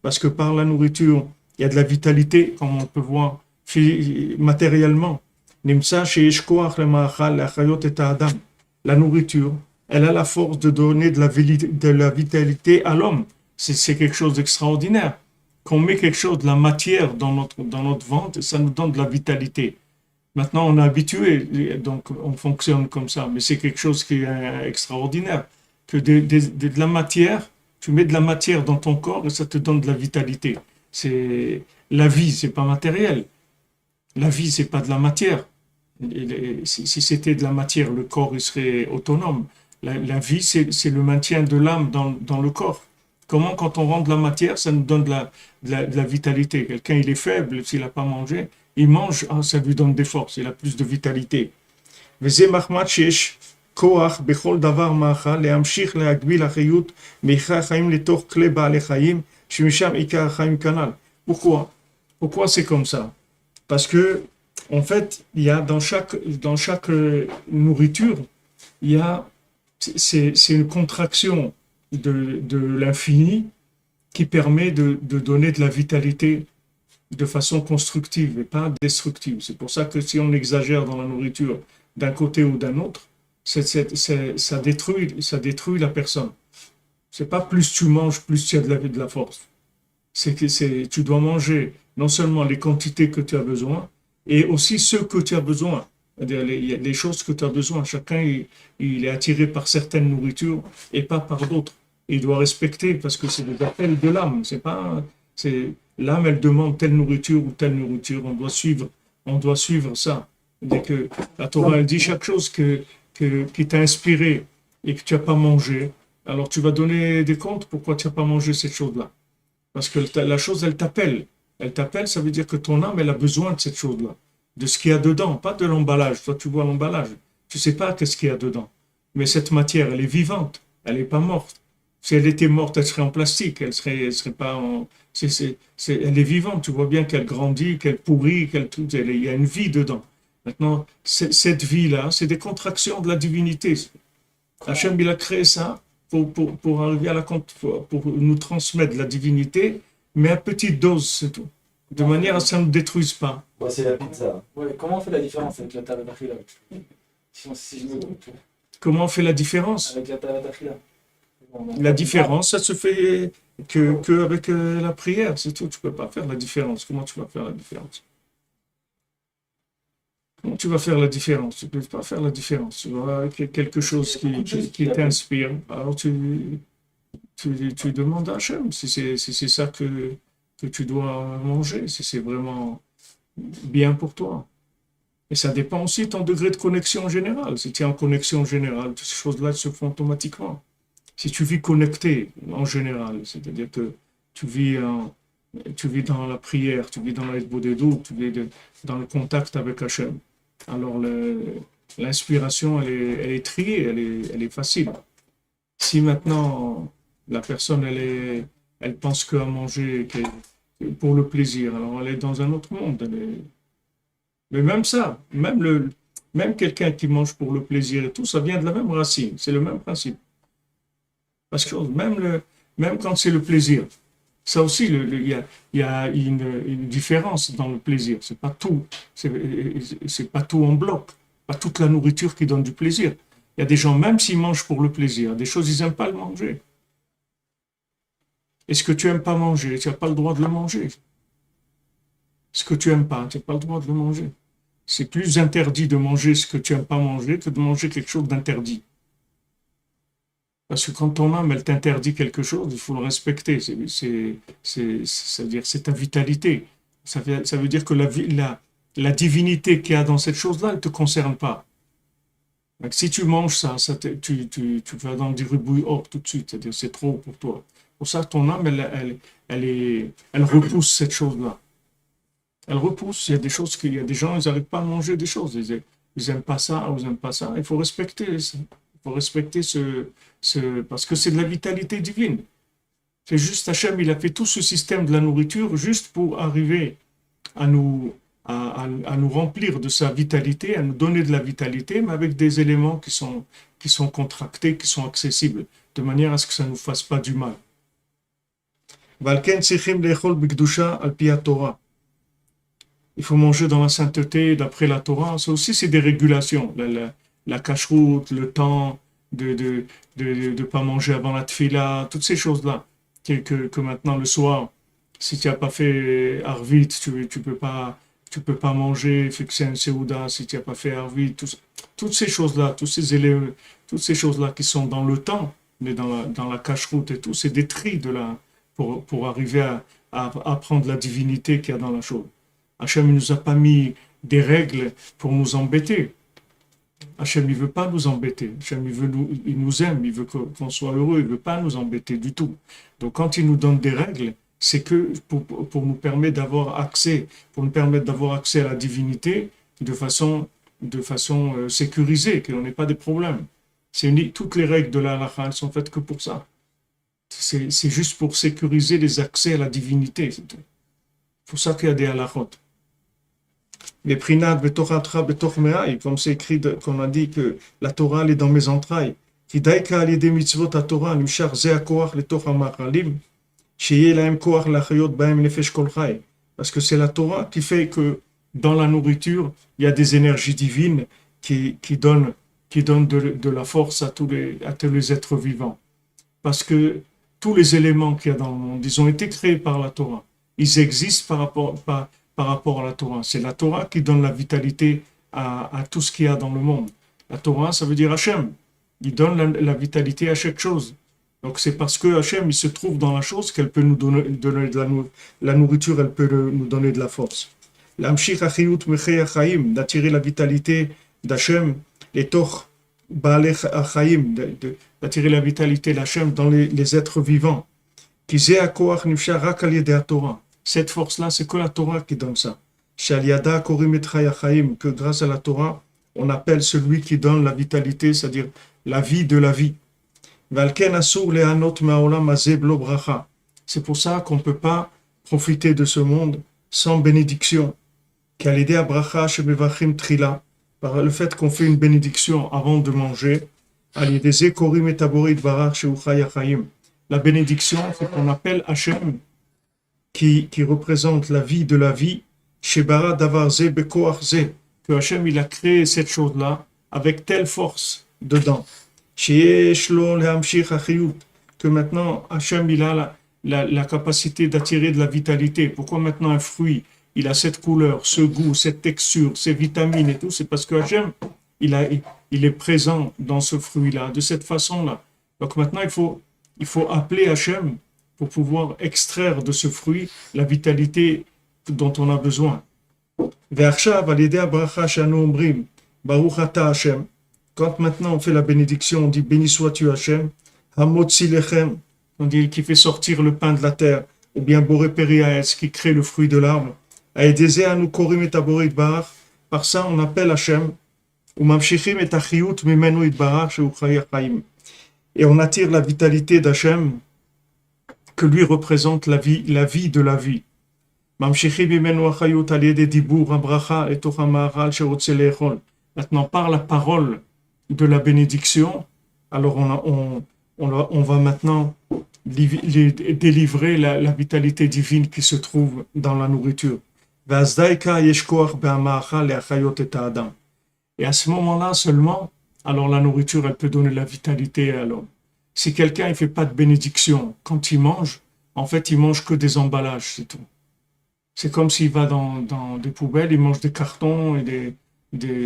Parce que par la nourriture, il y a de la vitalité, comme on peut voir matériellement. La nourriture, elle a la force de donner de la vitalité à l'homme. C'est quelque chose d'extraordinaire. Qu'on met quelque chose de la matière dans notre ventre, ça nous donne de la vitalité. Maintenant, on est habitué, donc on fonctionne comme ça, mais c'est quelque chose qui est extraordinaire. Que de la matière, tu mets de la matière dans ton corps et ça te donne de la vitalité. C'est la vie, c'est pas matériel. La vie, c'est pas de la matière. Si c'était de la matière, le corps il serait autonome. La vie, c'est le maintien de l'âme dans le corps. Comment, quand on rend de la matière, ça nous donne de la vitalité. Quelqu'un, il est faible, s'il n'a pas mangé, il mange, ça lui donne des forces, il a plus de vitalité. כוח בכל דבר מאכל להמשיך להגביל החיות מאיכרי החיים לתוך כלי בעלי חיים שמשם עיקר החיים כנ"ל. Pourquoi c'est comme ça? Parce que en fait, il y a dans chaque nourriture, c'est une contraction de l'infini qui permet de donner de la vitalité de façon constructive et pas destructive. C'est pour ça que si on exagère dans la nourriture d'un côté ou d'un autre, ça détruit la personne. C'est pas plus tu manges, plus tu as de la force. Tu dois manger non seulement les quantités que tu as besoin, et aussi ce que tu as besoin. C'est-à-dire les choses que tu as besoin. Chacun, il est attiré par certaines nourritures et pas par d'autres. Il doit respecter parce que c'est des appels de l'âme. L'âme, elle demande telle nourriture ou telle nourriture. On doit suivre ça. C'est-à-dire que la Torah, elle dit chaque chose qui t'a inspiré et que tu n'as pas mangé, alors tu vas donner des comptes pourquoi tu n'as pas mangé cette chose-là. Parce que la chose, elle t'appelle. Elle t'appelle, ça veut dire que ton âme, elle a besoin de cette chose-là. De ce qu'il y a dedans, pas de l'emballage. Toi, tu vois l'emballage. Tu ne sais pas qu'est-ce qu'il y a dedans. Mais cette matière, elle est vivante. Elle n'est pas morte. Si elle était morte, elle serait en plastique. Elle serait pas en... elle est vivante. Tu vois bien qu'elle grandit, qu'elle pourrit, il y a une vie dedans. Maintenant, cette vie-là, c'est des contractions de la divinité. Hachem, il a créé ça pour arriver pour nous transmettre de la divinité, mais à petite dose, c'est tout. De manière à ce que ça ne nous détruise pas. Ouais, c'est la pizza. Ouais, comment on fait la différence avec la table d'Achila? Si je me trompe, Comment on fait la différence? avec la Takhila. La différence, ça se fait que avec la prière, c'est tout. Tu peux pas faire la différence. Comment tu vas faire la différence? Comment tu vas faire la différence? Tu peux pas faire la différence. Tu vois quelque chose qui t'inspire. Alors tu demandes à Hachem si c'est ça que tu dois manger, si c'est vraiment bien pour toi. Et ça dépend aussi de ton degré de connexion générale. Si tu es en connexion générale, toutes ces choses-là se font automatiquement. Si tu vis connecté en général, c'est-à-dire que tu vis, tu vis dans la prière, tu vis dans l'aide-bodedou, tu vis dans le contact avec Hachem, alors l'inspiration, elle est triée, elle est facile. Si maintenant la personne, elle pense qu'à manger pour le plaisir, alors elle est dans un autre monde. Mais même ça, même quelqu'un qui mange pour le plaisir et tout, ça vient de la même racine, c'est le même principe. Parce que même quand c'est le plaisir, ça aussi, il y a une différence dans le plaisir. C'est pas tout en bloc, pas toute la nourriture qui donne du plaisir. Il y a des gens, même s'ils mangent pour le plaisir, des choses, ils n'aiment pas le manger. Et ce que tu n'aimes pas manger, tu n'as pas le droit de le manger. Ce que tu n'aimes pas, tu n'as pas le droit de le manger. C'est plus interdit de manger ce que tu n'aimes pas manger que de manger quelque chose d'interdit. Parce que quand ton âme, elle t'interdit quelque chose, il faut le respecter. C'est-à-dire, c'est ta vitalité. Ça veut dire que la divinité qu'il y a dans cette chose-là, elle ne te concerne pas. Donc, si tu manges ça, tu vas dans du ribouille hors tout de suite. C'est-à-dire, c'est trop pour toi. Pour ça, ton âme, elle repousse cette chose-là. Elle repousse. Il y a des choses il y a des gens, ils n'arrivent pas à manger des choses. Ils n'aiment pas ça ou ils n'aiment pas ça. Il faut respecter ça. Il faut respecter parce que c'est de la vitalité divine. C'est juste Hachem, il a fait tout ce système de la nourriture juste pour arriver à nous remplir de sa vitalité, à nous donner de la vitalité, mais avec des éléments qui sont contractés, qui sont accessibles, de manière à ce que ça ne nous fasse pas du mal. Il faut manger dans la sainteté, d'après la Torah. Ça aussi, c'est des régulations. La cacheroute, le temps de pas manger avant la tfila, toutes ces choses-là. Que maintenant, le soir, si tu n'as pas fait Arvit, tu peux pas manger, fixer un Seouda, si tu n'as pas fait Arvit, toutes ces choses-là, tous ces éléments, toutes ces choses-là qui sont dans le temps, mais dans la cacheroute et tout, c'est des tris pour arriver à prendre la divinité qu'il y a dans la chose. Hachem ne nous a pas mis des règles pour nous embêter. Hachem ne veut pas nous embêter. Hachem, il nous aime, il veut qu'on soit heureux, il ne veut pas nous embêter du tout. Donc quand il nous donne des règles, c'est que pour nous permettre d'avoir accès, à la divinité de façon sécurisée, qu'on n'ait pas de problèmes. Toutes les règles de la halakha, elles sont faites que pour ça. C'est juste pour sécuriser les accès à la divinité. C'est tout. Pour ça qu'il y a des halakhot. Les prinat betochatra betochmeai, comme c'est écrit, qu'on a dit que la Torah elle est dans mes entrailles. Kidaika alidé mitzvot à Torah, nushar ze akoach letoch amachalim, sheye laem koach lachayot baem nefesh kol chay. Parce que c'est la Torah qui fait que dans la nourriture, il y a des énergies divines qui donnent de la force à tous les êtres vivants. Parce que tous les éléments qu'il y a dans le monde, ils ont été créés par la Torah. Ils existent par rapport à la Torah. C'est la Torah qui donne la vitalité à tout ce qu'il y a dans le monde. La Torah, ça veut dire Hachem. Il donne la vitalité à chaque chose. Donc c'est parce que Hachem, il se trouve dans la chose qu'elle peut nous donner de la nourriture, elle peut nous donner de la force. L'amshich achiyut mechei achaim, d'attirer la vitalité d'Hachem, et toch baalei achaim, d'attirer la vitalité d'Hachem dans les êtres vivants. Ki ze hakoach nifshar rak al yedei Torah. Cette force-là, c'est que la Torah qui donne ça. Shaliada korim et chayachaim, que grâce à la Torah, on appelle celui qui donne la vitalité, c'est-à-dire la vie de la vie. Valken asur lehanot ma'olam hazeh blo bracha. C'est pour ça qu'on ne peut pas profiter de ce monde sans bénédiction. Qu'alidé bracha shemevachim trila, par le fait qu'on fait une bénédiction avant de manger, alidé ze korim et taborit barach sheu chayachaim. La bénédiction, c'est qu'on appelle Hachem, qui représente la vie de la vie, Shebara davar ze bekoach ze, que Hachem il a créé cette chose-là avec telle force dedans, que maintenant Hachem il a la capacité d'attirer de la vitalité. Pourquoi maintenant un fruit, il a cette couleur, ce goût, cette texture, ces vitamines et tout? C'est parce que Hachem, il est présent dans ce fruit-là, de cette façon-là. Donc maintenant, il faut appeler Hachem pour pouvoir extraire de ce fruit la vitalité dont on a besoin. Quand maintenant on fait la bénédiction, on dit béni sois-tu Hachem, Hamotzi lechem, on dit qui fait sortir le pain de la terre, ou bien Boré Periaetz, qui crée le fruit de l'arbre. Aedeze anu korim et aborit bar, par ça on appelle Hachem, ou mamshichim et achiyut mimenu itbarach sheu chayach chaim. Et on attire la vitalité d'Hachem, que lui représente la vie de la vie. Mamshichim mimenu achayut al yede dibur habracha et toch hamaharal sherotze leechol. Maintenant, par la parole de la bénédiction, alors on va maintenant délivrer la vitalité divine qui se trouve dans la nourriture. Et à ce moment-là seulement, alors la nourriture, elle peut donner la vitalité à l'homme. Si quelqu'un ne fait pas de bénédiction, quand il mange, en fait, il mange que des emballages, c'est tout. C'est comme s'il va dans des poubelles, il mange des cartons et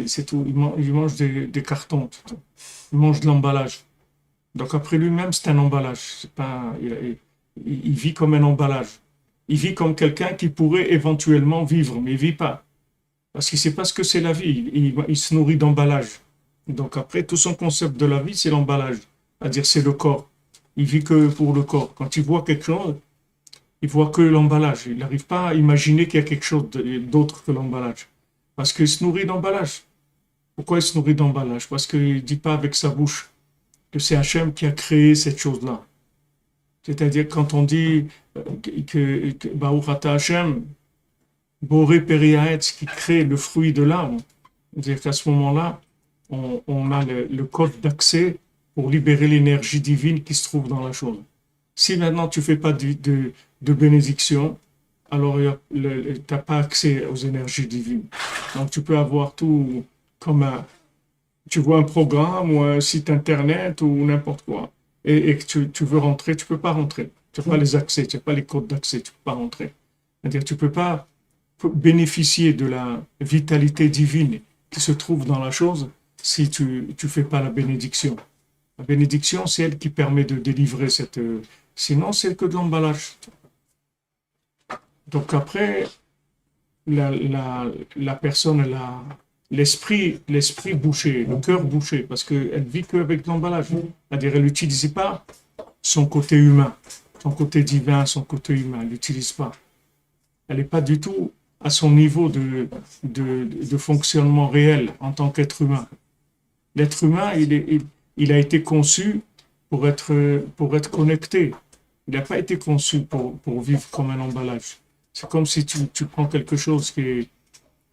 c'est tout. Il mange des cartons, tout. Il mange de l'emballage. Donc après lui-même, c'est un emballage. C'est pas, il vit comme un emballage. Il vit comme quelqu'un qui pourrait éventuellement vivre, mais il vit pas. Parce qu'il ne sait pas ce que c'est la vie. Il se nourrit d'emballage. Donc après, tout son concept de la vie, c'est l'emballage. C'est-à-dire, c'est le corps. Il vit que pour le corps. Quand il voit quelque chose, il voit que l'emballage. Il n'arrive pas à imaginer qu'il y a quelque chose d'autre que l'emballage. Parce qu'il se nourrit d'emballage. Pourquoi il se nourrit d'emballage? Parce qu'il ne dit pas avec sa bouche que c'est Hachem qui a créé cette chose-là. C'est-à-dire quand on dit que Baruch Ata Hachem, Boré Periaetz, qui crée le fruit de l'arbre, c'est-à-dire qu'à ce moment-là, on a le code d'accès pour libérer l'énergie divine qui se trouve dans la chose. Si maintenant tu ne fais pas de bénédiction, alors tu n'as pas accès aux énergies divines. Donc tu peux avoir tout comme tu vois un programme ou un site internet ou n'importe quoi, et que tu veux rentrer, tu ne peux pas rentrer. Tu n'as pas les accès, tu n'as pas les codes d'accès, tu ne peux pas rentrer. C'est-à-dire tu ne peux pas bénéficier de la vitalité divine qui se trouve dans la chose si tu ne fais pas la bénédiction. La bénédiction, c'est elle qui permet de délivrer cette... sinon, c'est que de l'emballage. Donc après, la personne, l'esprit bouché, le cœur bouché, parce qu'elle vit qu'avec l'emballage. C'est-à-dire, elle n'utilise pas son côté humain, son côté divin, son côté humain. Elle n'utilise pas. Elle n'est pas du tout à son niveau de fonctionnement réel en tant qu'être humain. L'être humain, il a été conçu pour être connecté. Il n'a pas été conçu pour vivre comme un emballage. C'est comme si tu prends quelque chose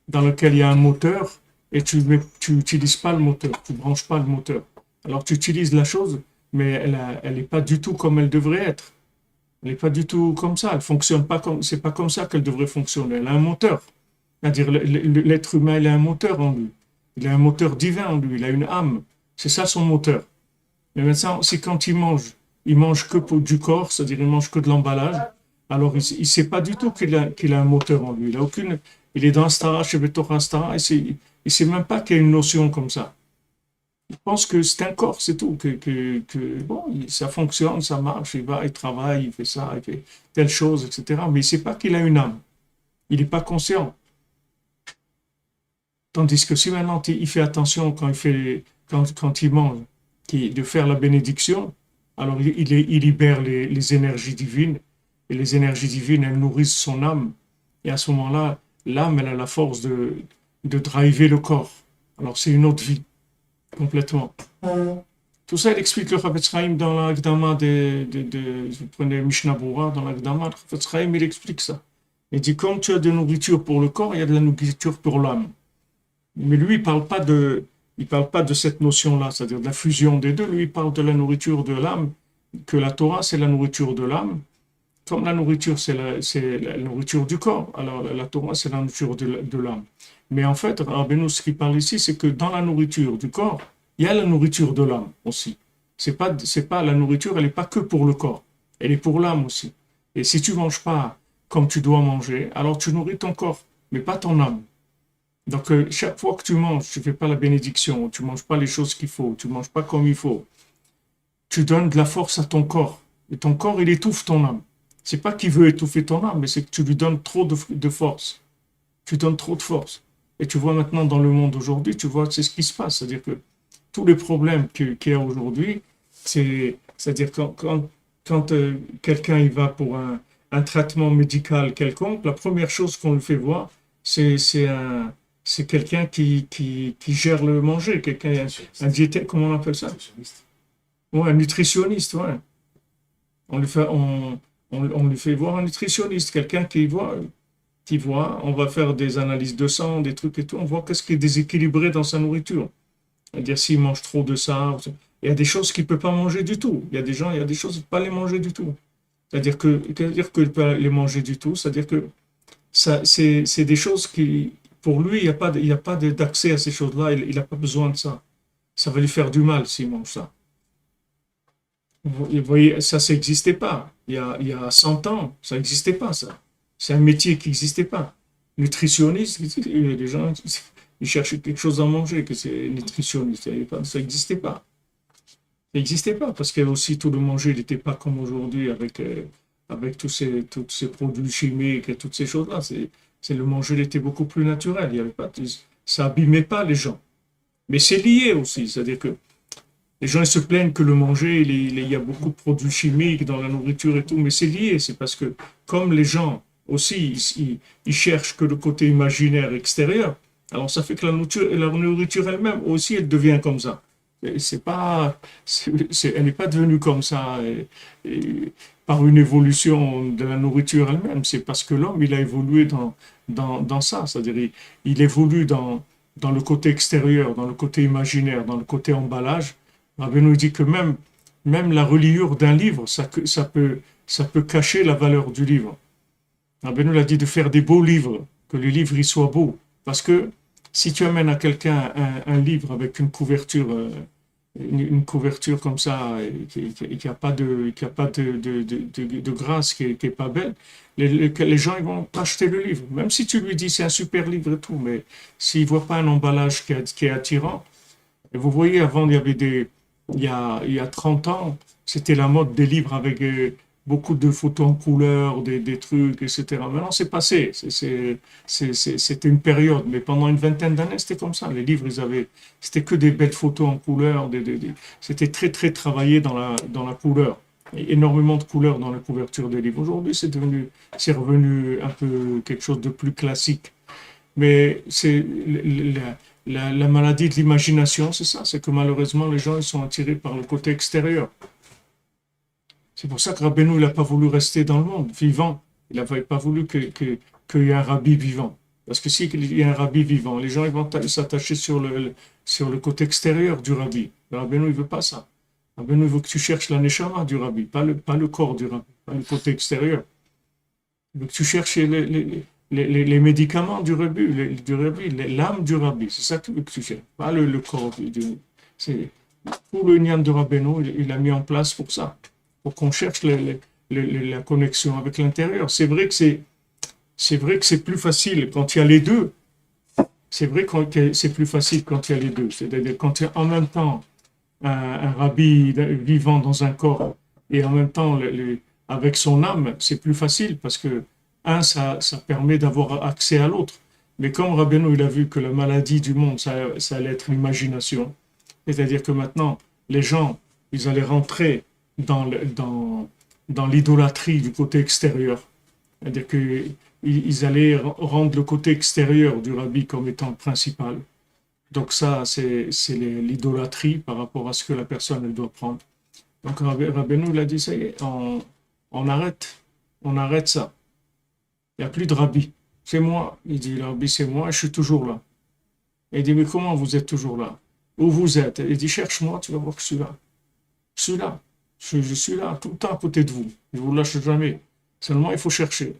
dans lequel il y a un moteur et tu n'utilises pas le moteur, tu ne branches pas le moteur. Alors tu utilises la chose, mais elle n'est pas du tout comme elle devrait être. Elle n'est pas du tout comme ça. Elle fonctionne pas comme, c'est pas comme ça qu'elle devrait fonctionner. Elle a un moteur. C'est-à-dire l'être humain, il a un moteur en lui. Il a un moteur divin en lui. Il a une âme. C'est ça son moteur. Mais maintenant, si quand il mange que pour du corps, c'est-à-dire il mange que de l'emballage, alors il ne sait pas du tout qu'il a un moteur en lui. Il est dans Astara, chez Betor Astara, il ne sait même pas qu'il y a une notion comme ça. Il pense que c'est un corps, c'est tout, que bon, ça fonctionne, ça marche, il va, il travaille, il fait ça, il fait telle chose, etc. Mais il ne sait pas qu'il a une âme. Il n'est pas conscient. Tandis que si maintenant il fait attention quand il mange, de faire la bénédiction, alors il libère les énergies divines, et les énergies divines, elles nourrissent son âme. Et à ce moment-là, l'âme, elle a la force de driver le corps. Alors c'est une autre vie. Complètement. Tout ça, il explique le Chafetz Chaim dans l'Akdama vous prenez Mishnah Berurah, dans l'Akdama, le Chafetz Chaim, il explique ça. Il dit, comme tu as de la nourriture pour le corps, il y a de la nourriture pour l'âme. Mais lui, il parle pas de cette notion-là, c'est-à-dire de la fusion des deux. Lui, il parle de la nourriture de l'âme, que la Torah, c'est la nourriture de l'âme, comme la nourriture, c'est la nourriture du corps, alors la Torah, c'est la nourriture de l'âme. Mais en fait, Rabbeinu, ce qu'il parle ici, c'est que dans la nourriture du corps, il y a la nourriture de l'âme aussi. C'est pas la nourriture, elle n'est pas que pour le corps, elle est pour l'âme aussi. Et si tu manges pas comme tu dois manger, alors tu nourris ton corps, mais pas ton âme. Donc, chaque fois que tu manges, tu fais pas la bénédiction, tu manges pas les choses qu'il faut, tu manges pas comme il faut, tu donnes de la force à ton corps. Et ton corps, il étouffe ton âme. C'est pas qu'il veut étouffer ton âme, mais c'est que tu lui donnes trop de force. Tu donnes trop de force. Et tu vois maintenant dans le monde aujourd'hui, tu vois, c'est ce qui se passe. C'est-à-dire que tous les problèmes qu'il y a aujourd'hui, c'est-à-dire quand quelqu'un il va pour un traitement médical quelconque, la première chose qu'on lui fait voir, c'est quelqu'un qui gère le manger, quelqu'un, un diététique, comment on appelle ça? Ouais, un nutritionniste, ouais. On lui fait, on lui fait voir un nutritionniste, quelqu'un qui voit, on va faire des analyses de sang, des trucs et tout, on voit qu'est-ce qui est déséquilibré dans sa nourriture. C'est-à-dire s'il mange trop de ça, il y a des choses qu'il ne peut pas manger du tout. Il y a des gens, il y a des choses qu'il ne peut pas les manger du tout. C'est-à-dire qu'il ne peut pas les manger du tout, c'est-à-dire que ça, c'est des choses qui, pour lui, il y a pas d'accès à ces choses-là, il n'a pas besoin de ça. Ça va lui faire du mal s'il mange ça. Vous voyez, ça n'existait pas. Il y a 100 ans, ça n'existait pas, ça. C'est un métier qui n'existait pas. Nutritionniste, les gens, ils cherchaient quelque chose à manger, que c'est nutritionniste. Ça n'existait pas. Ça n'existait pas, parce qu'il y avait aussi tout le manger, il n'était pas comme aujourd'hui avec tous ces produits chimiques et toutes ces choses-là. Le manger, il était beaucoup plus naturel. Il y avait pas, ça abîmait pas les gens. Mais c'est lié aussi, c'est-à-dire que les gens ils se plaignent que le manger, il y a beaucoup de produits chimiques dans la nourriture et tout, mais c'est lié, c'est parce que comme les gens aussi, ils cherchent que le côté imaginaire extérieur, alors ça fait que la nourriture elle-même aussi, elle devient comme ça. Et c'est pas, elle n'est pas devenue comme ça par une évolution de la nourriture elle-même, c'est parce que l'homme, il a évolué dans ça, c'est-à-dire il évolue dans le côté extérieur, dans le côté imaginaire, dans le côté emballage. Rabbi nous dit que même la reliure d'un livre, ça peut cacher la valeur du livre. Rabbi nous a dit de faire des beaux livres, que le livre il soit beau. Parce que si tu amènes à quelqu'un un livre avec une couverture comme ça, qui a pas de grâce, qui est pas belle, les gens ils vont pas acheter le livre. Même si tu lui dis c'est un super livre et tout, mais s'ils voient pas un emballage qui est attirant, et vous voyez, avant, il y a 30 ans, c'était la mode des livres avec beaucoup de photos en couleur, des trucs, etc. Maintenant, c'est passé. C'était une période, mais pendant une vingtaine d'années, c'était comme ça. Les livres, c'était que des belles photos en couleur. C'était très, très travaillé dans la couleur. Et énormément de couleurs dans la couverture des livres. Aujourd'hui, c'est revenu un peu quelque chose de plus classique. Mais c'est la maladie de l'imagination, c'est ça, c'est que malheureusement les gens ils sont attirés par le côté extérieur. C'est pour ça que Rabbeinu il n'a pas voulu rester dans le monde vivant. Il n'avait pas voulu qu'il y ait un rabbi vivant. Parce que s'il y a un rabbi vivant, les gens ils vont s'attacher sur le côté extérieur du rabbi. Le Rabbeinu il veut pas ça. Rabbeinu il veut que tu cherches la neshama du rabbi, pas le corps du rabbi, pas le côté extérieur. Il veut que tu cherches les médicaments du rabbi, l'âme du rabbi, c'est ça que tu cherches, pas le corps. C'est, tout le nian de Rabbeinu, il a mis en place pour ça, pour qu'on cherche la connexion avec l'intérieur. C'est vrai que c'est plus facile quand il y a les deux. C'est vrai que c'est plus facile quand il y a les deux. C'est-à-dire quand il y a en même temps un rabbi vivant dans un corps et en même temps avec son âme, c'est plus facile parce que ça permet d'avoir accès à l'autre. Mais comme Rabbeinu, il a vu que la maladie du monde, ça allait être l'imagination, c'est-à-dire que maintenant, les gens, ils allaient rentrer dans l'idolâtrie du côté extérieur. C'est-à-dire qu'ils allaient rendre le côté extérieur du rabbi comme étant principal. Donc ça, c'est l'idolâtrie par rapport à ce que la personne elle doit prendre. Donc Rabbeinu, il a dit, ça y est, on arrête ça. Il n'y a plus de rabbi. C'est moi. Il dit, le rabbi, c'est moi, je suis toujours là. Et il dit, mais comment vous êtes toujours là? Où vous êtes? Il dit, cherche-moi, tu vas voir que je suis là. Je suis là. Je suis là, tout le temps à côté de vous. Je ne vous lâche jamais. Seulement, il faut chercher.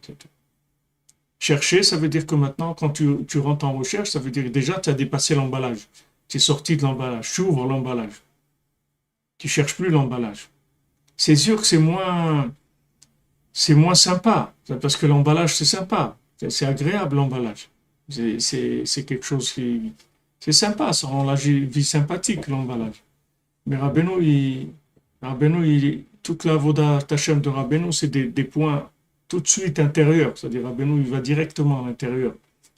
Chercher, ça veut dire que maintenant, quand tu rentres en recherche, ça veut dire que déjà, tu as dépassé l'emballage. Tu es sorti de l'emballage. Tu ouvres l'emballage. Tu ne cherches plus l'emballage. C'est sûr que c'est moins sympa. Parce que l'emballage, c'est sympa. C'est agréable, l'emballage. C'est quelque chose qui... C'est sympa, ça rend la vie sympathique, l'emballage. Mais toute la Voda Tachem de Rabbeinu, c'est des points tout de suite intérieurs. C'est-à-dire, Rabbeinu, il va directement à l'intérieur.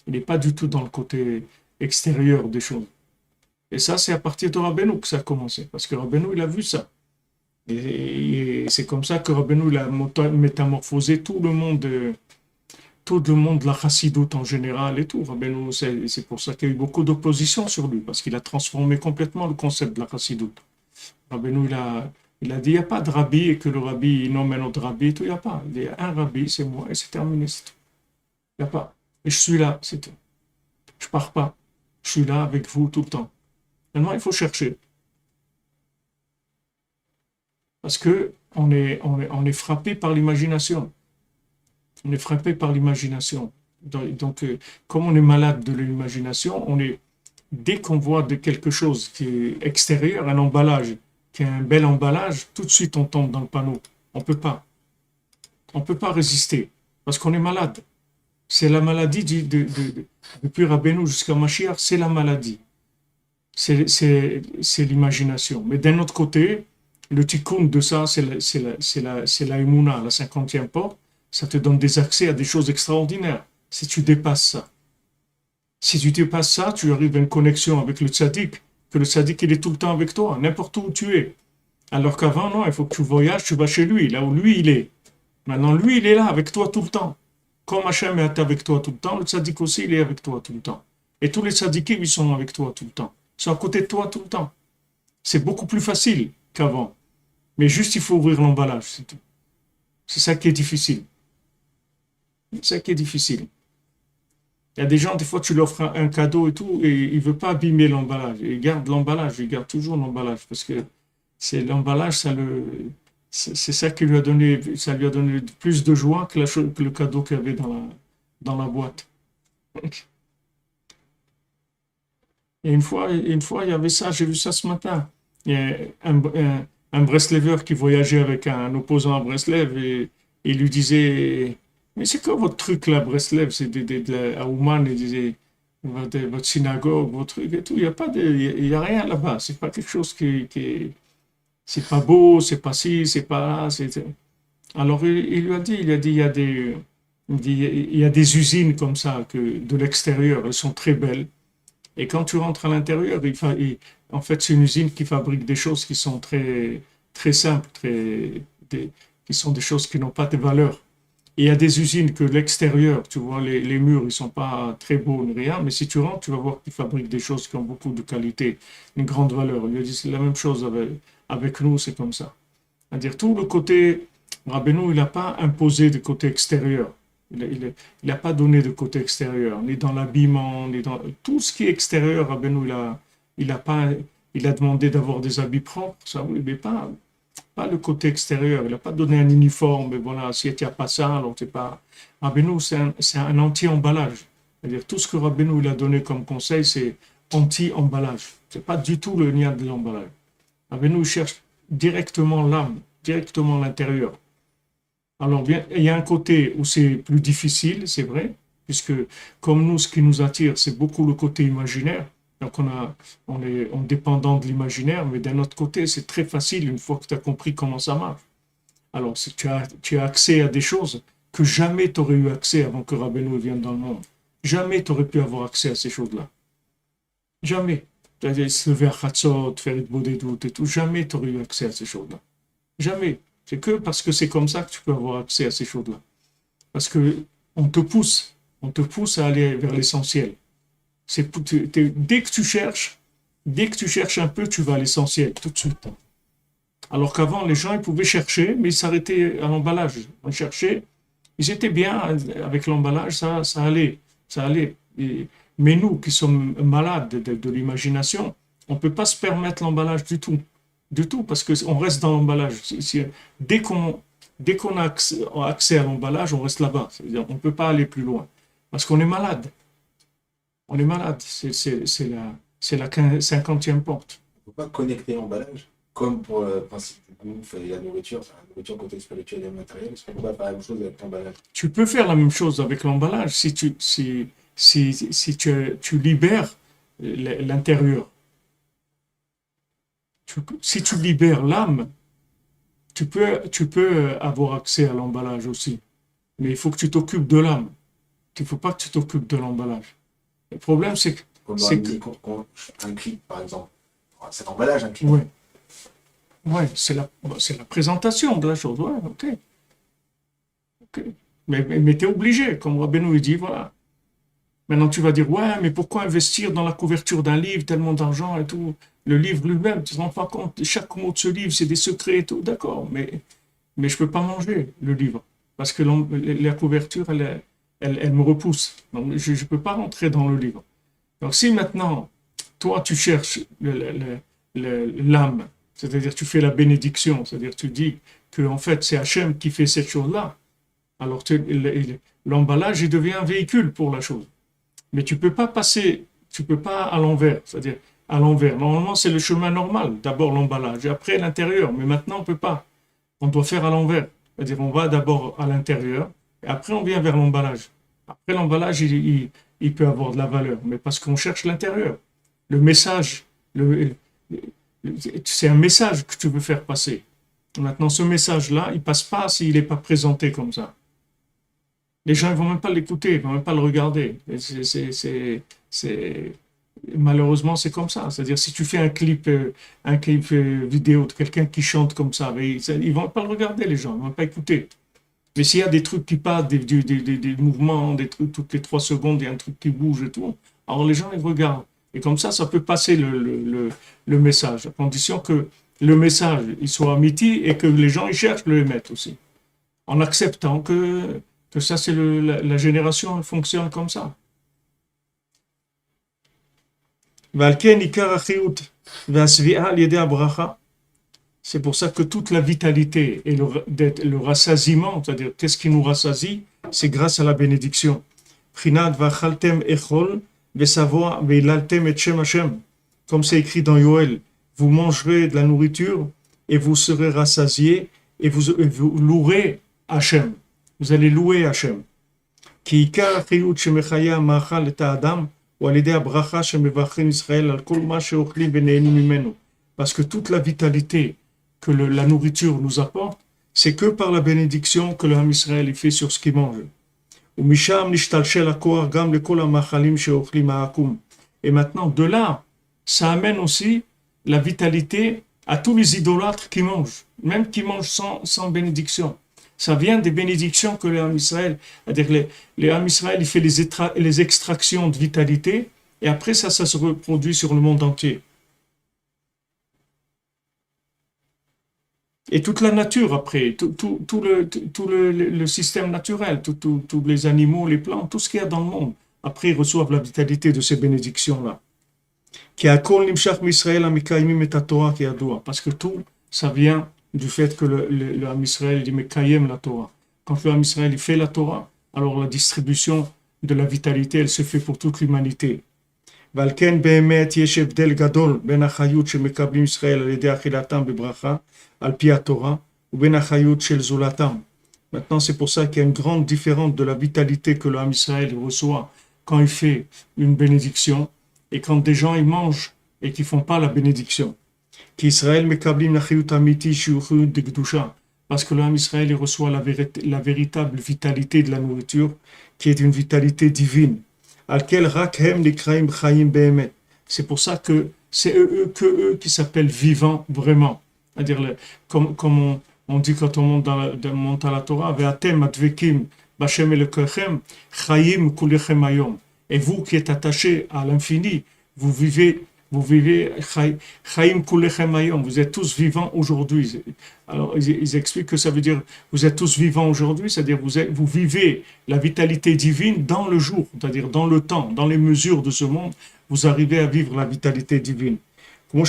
Il n'est pas du tout dans le côté extérieur des choses. Et ça, c'est à partir de Rabbeinu que ça a commencé. Parce que Rabbeinu, il a vu ça. Et c'est comme ça que Rabbeinu, il a métamorphosé tout le monde de la chassidoute en général et tout. Rabbeinu, c'est pour ça qu'il y a eu beaucoup d'opposition sur lui, parce qu'il a transformé complètement le concept de la chassidoute. Rabbeinu, il a dit, il n'y a pas de rabbi et que le rabbi il nomme un autre rabbi et tout, il n'y a pas. Il y a un rabbi, c'est moi, et c'est terminé, c'est tout. Il n'y a pas. Et je suis là, c'est tout. Je pars pas. Je suis là avec vous tout le temps. Maintenant, il faut chercher. Parce que on est frappé par l'imagination. On est frappé par l'imagination. Donc, comme on est malade de l'imagination, dès qu'on voit quelque chose qui est extérieur, un emballage, qui a un bel emballage, tout de suite on tombe dans le panneau. On peut pas. On peut pas résister. Parce qu'on est malade. C'est la maladie depuis Rabbeinu jusqu'à Mashiach, c'est la maladie. C'est l'imagination. Mais d'un autre côté, le tikkun de ça, c'est la Emouna, la 50e porte. Ça te donne des accès à des choses extraordinaires. Si tu dépasses ça. Si tu dépasses ça, tu arrives à une connexion avec le tzaddik, que le tzaddik, il est tout le temps avec toi, n'importe où tu es. Alors qu'avant, non, il faut que tu voyages, tu vas chez lui, là où lui, il est. Maintenant, lui, il est là, avec toi tout le temps. Comme Hachem est avec toi tout le temps, le tzaddik aussi, il est avec toi tout le temps. Et tous les tzaddikim, ils sont avec toi tout le temps. Ils sont à côté de toi tout le temps. C'est beaucoup plus facile qu'avant. Mais juste, il faut ouvrir l'emballage, c'est tout. C'est ça qui est difficile. C'est ça qui est difficile. Il y a des gens, des fois, tu leur offres un cadeau et tout, et il ne veut pas abîmer l'emballage. Il garde l'emballage, il garde toujours l'emballage, parce que c'est l'emballage, c'est ça qui lui a donné, ça lui a donné plus de joie que le cadeau qu'il y avait dans la boîte. Et une fois, il y avait ça, j'ai vu ça ce matin. Il y a un Breslever qui voyageait avec un opposant à Breslev et il lui disait, mais c'est quoi votre truc là, Breslev? C'est à Ouman, il disait, votre synagogue, votre truc et tout. Il y a rien là-bas. C'est pas quelque chose c'est pas beau, c'est pas ci, c'est pas là. Alors il lui a dit, il y a des usines comme ça que de l'extérieur, elles sont très belles. Et quand tu rentres à l'intérieur, en fait, c'est une usine qui fabrique des choses qui sont très, très simples, qui sont des choses qui n'ont pas de valeur. Et il y a des usines que l'extérieur, tu vois, les murs, ils sont pas très beaux ni rien, mais si tu rentres, tu vas voir qu'ils fabriquent des choses qui ont beaucoup de qualité, une grande valeur. Il lui a dit, c'est la même chose avec nous, c'est comme ça. C'est-à-dire, tout le côté, Rabbeinu, il n'a pas imposé de côté extérieur. Il n'a pas donné de côté extérieur, ni dans l'habillement, ni dans tout ce qui est extérieur. Rabbeinu, il a demandé d'avoir des habits propres, ça oui, mais pas le côté extérieur. Il n'a pas donné un uniforme, mais voilà, si tu n'as pas ça, alors tu n'es pas. Rabbeinu, c'est un anti-emballage. C'est-à-dire, tout ce que Rabbeinu il a donné comme conseil, c'est anti-emballage. Ce n'est pas du tout le lien de l'emballage. Rabbeinu cherche directement l'âme, directement l'intérieur. Alors, bien, il y a un côté où c'est plus difficile, c'est vrai, puisque comme nous, ce qui nous attire, c'est beaucoup le côté imaginaire. Donc, on est dépendant de l'imaginaire, mais d'un autre côté, c'est très facile une fois que tu as compris comment ça marche. Alors, si tu as accès à des choses que jamais tu aurais eu accès avant que Rabbeinu vienne dans le monde. Jamais tu aurais pu avoir accès à ces choses-là. Jamais. Se lever à Chatzot, faire une beau des doutes et tout, jamais tu aurais eu accès à ces choses-là. Jamais. C'est que parce que c'est comme ça que tu peux avoir accès à ces choses-là. Parce que on te pousse à aller vers l'essentiel. Dès que tu cherches un peu, tu vas à l'essentiel, tout de suite. Alors qu'avant, les gens, ils pouvaient chercher, mais ils s'arrêtaient à l'emballage. Ils cherchaient, ils étaient bien avec l'emballage, ça allait. Mais nous, qui sommes malades de l'imagination, on ne peut pas se permettre l'emballage du tout. Du tout, parce qu'on reste dans l'emballage. dès qu'on a accès à l'emballage, on reste là-bas. C'est-à-dire, on ne peut pas aller plus loin. Parce qu'on est malade. On est malade. C'est la 50e porte. On ne peut pas connecter l'emballage, comme pour le principe du bouffe et la nourriture, enfin, la nourriture côté spirituel et matériel, est-ce qu'on peut pas faire la même chose avec l'emballage? Tu peux faire la même chose avec l'emballage si tu libères l'intérieur. Si tu libères l'âme, tu peux avoir accès à l'emballage aussi. Mais il faut que tu t'occupes de l'âme. Il ne faut pas que tu t'occupes de l'emballage. Le problème, c'est que... Comme dans un clip, par exemple. Cet emballage, un clip. Ouais, ouais, c'est la présentation de la chose. Ouais, ok. Ok. Mais tu es obligé, comme Rabbeinu il dit, voilà. Maintenant, tu vas dire, ouais, mais pourquoi investir dans la couverture d'un livre, tellement d'argent et tout? Le livre lui-même, tu ne te rends pas compte, chaque mot de ce livre, c'est des secrets et tout, d'accord, mais je ne peux pas manger le livre, parce que la couverture, elle me repousse. Donc, je ne peux pas rentrer dans le livre. Donc, si maintenant, toi, tu cherches l'âme, c'est-à-dire tu fais la bénédiction, c'est-à-dire tu dis que en fait, c'est Hachem qui fait cette chose-là, alors l'emballage, il devient un véhicule pour la chose. Mais tu peux pas à l'envers, c'est-à-dire à l'envers. Normalement, c'est le chemin normal. D'abord l'emballage et après l'intérieur. Mais maintenant, on peut pas. On doit faire à l'envers. C'est-à-dire, on va d'abord à l'intérieur et après, on vient vers l'emballage. Après, l'emballage, il peut avoir de la valeur, mais parce qu'on cherche l'intérieur. Le message, c'est un message que tu veux faire passer. Maintenant, ce message-là, il passe pas s'il n'est pas présenté comme ça. Les gens ne vont même pas l'écouter, ils ne vont même pas le regarder. Malheureusement, c'est comme ça. C'est-à-dire, si tu fais un clip vidéo de quelqu'un qui chante comme ça, ils ne vont pas le regarder, les gens, ils ne vont pas écouter. Mais s'il y a des trucs qui passent, des mouvements, des trucs, toutes les 3 secondes, il y a un truc qui bouge et tout, alors les gens, ils regardent. Et comme ça peut passer le message, à condition que le message il soit amiti et que les gens ils cherchent le émettre aussi. En acceptant que ça, c'est la génération, elle fonctionne comme ça. C'est pour ça que toute la vitalité et le rassasiement, c'est-à-dire qu'est-ce qui nous rassasie, c'est grâce à la bénédiction. Comme c'est écrit dans Yoël, vous mangerez de la nourriture et vous serez rassasiés et vous louerez Hachem. Vous allez louer Hachem. Parce que toute la vitalité que la nourriture nous apporte, c'est que par la bénédiction que le Ham Israël fait sur ce qu'il mange. Et maintenant, de là, ça amène aussi la vitalité à tous les idolâtres qui mangent, même qui mangent sans bénédiction. Ça vient des bénédictions que le Ham Israël, c'est-à-dire le Ham Israël, il fait les extractions de vitalité, et après ça se reproduit sur le monde entier. Et toute la nature après, tout le système naturel, tous les animaux, les plantes, tout ce qu'il y a dans le monde, après ils reçoivent la vitalité de ces bénédictions-là. Parce que tout, ça vient du fait que le Ham Israël dit Mekayem la Torah. Quand le Ham Israël il fait la Torah, alors la distribution de la vitalité, elle se fait pour toute l'humanité. ועל כן באמת יש הבדל גדול בין החיות שמקבלים ישראל על ידי אכילתם בברכה על פי התורה ובין החיות של זולתם. Maintenant, c'est pour ça qu'il y a une grande différence de la vitalité que le Ham Israël reçoit quand il fait une bénédiction et quand des gens ils mangent et qui font pas la bénédiction. qu'Israël מקבלים לחיות אמיתי שהוא חיות דקדושה. Parce que le Ham Israël il reçoit la véritable vitalité de la nourriture qui est une vitalité divine. C'est pour ça que c'est eux qui s'appellent vivants vraiment. C'est-à-dire, comme on dit quand on monte à la Torah, et vous qui êtes attachés à l'infini, vous vivez Chaim Kulechem Hayom, vous êtes tous vivants aujourd'hui. Alors, ils expliquent que ça veut dire vous êtes tous vivants aujourd'hui, c'est-à-dire vous vivez la vitalité divine dans le jour, c'est-à-dire dans le temps, dans les mesures de ce monde, vous arrivez à vivre la vitalité divine. Comme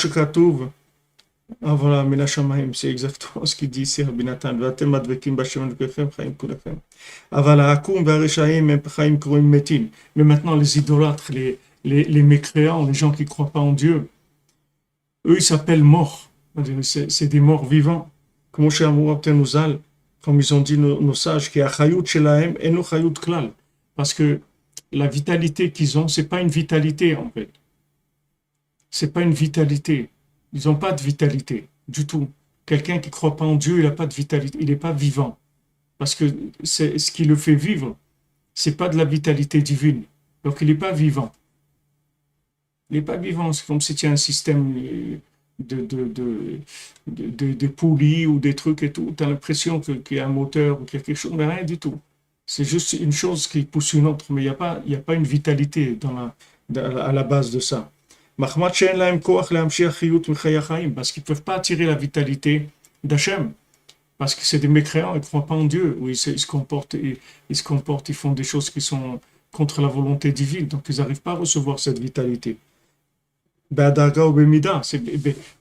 Ah voilà, Menachamaim, c'est exactement ce qu'il dit ici, Rabbi Nathan. Vatem advekim b'Hashem Elokechem, chaim kulechem. Aval ha'akum v'hareshaim em chaim kruim metim. Mais maintenant, les idolâtres, les mécréants, les gens qui ne croient pas en Dieu, eux, ils s'appellent morts. C'est des morts vivants. Comme chez Amour Tenuzal, comme ils ont dit nos sages, qui a chayut shelahem et no chayut klal. Parce que la vitalité qu'ils ont, c'est pas une vitalité en fait. C'est pas une vitalité. Ils n'ont pas de vitalité du tout. Quelqu'un qui ne croit pas en Dieu, il n'a pas de vitalité, il n'est pas vivant. Parce que c'est ce qui le fait vivre, c'est pas de la vitalité divine. Donc il n'est pas vivant. Il n'est pas vivant. C'est comme si tu as un système de poulies ou des trucs et tout. Tu as l'impression qu'il y a un moteur ou quelque chose, mais rien du tout. C'est juste une chose qui pousse une autre, mais il y a pas une vitalité à la base de ça. Parce qu'ils ne peuvent pas attirer la vitalité d'Hachem. Parce que c'est des mécréants, ils ne croient pas en Dieu. Ou ils se comportent, ils font des choses qui sont contre la volonté divine. Donc ils n'arrivent pas à recevoir cette vitalité.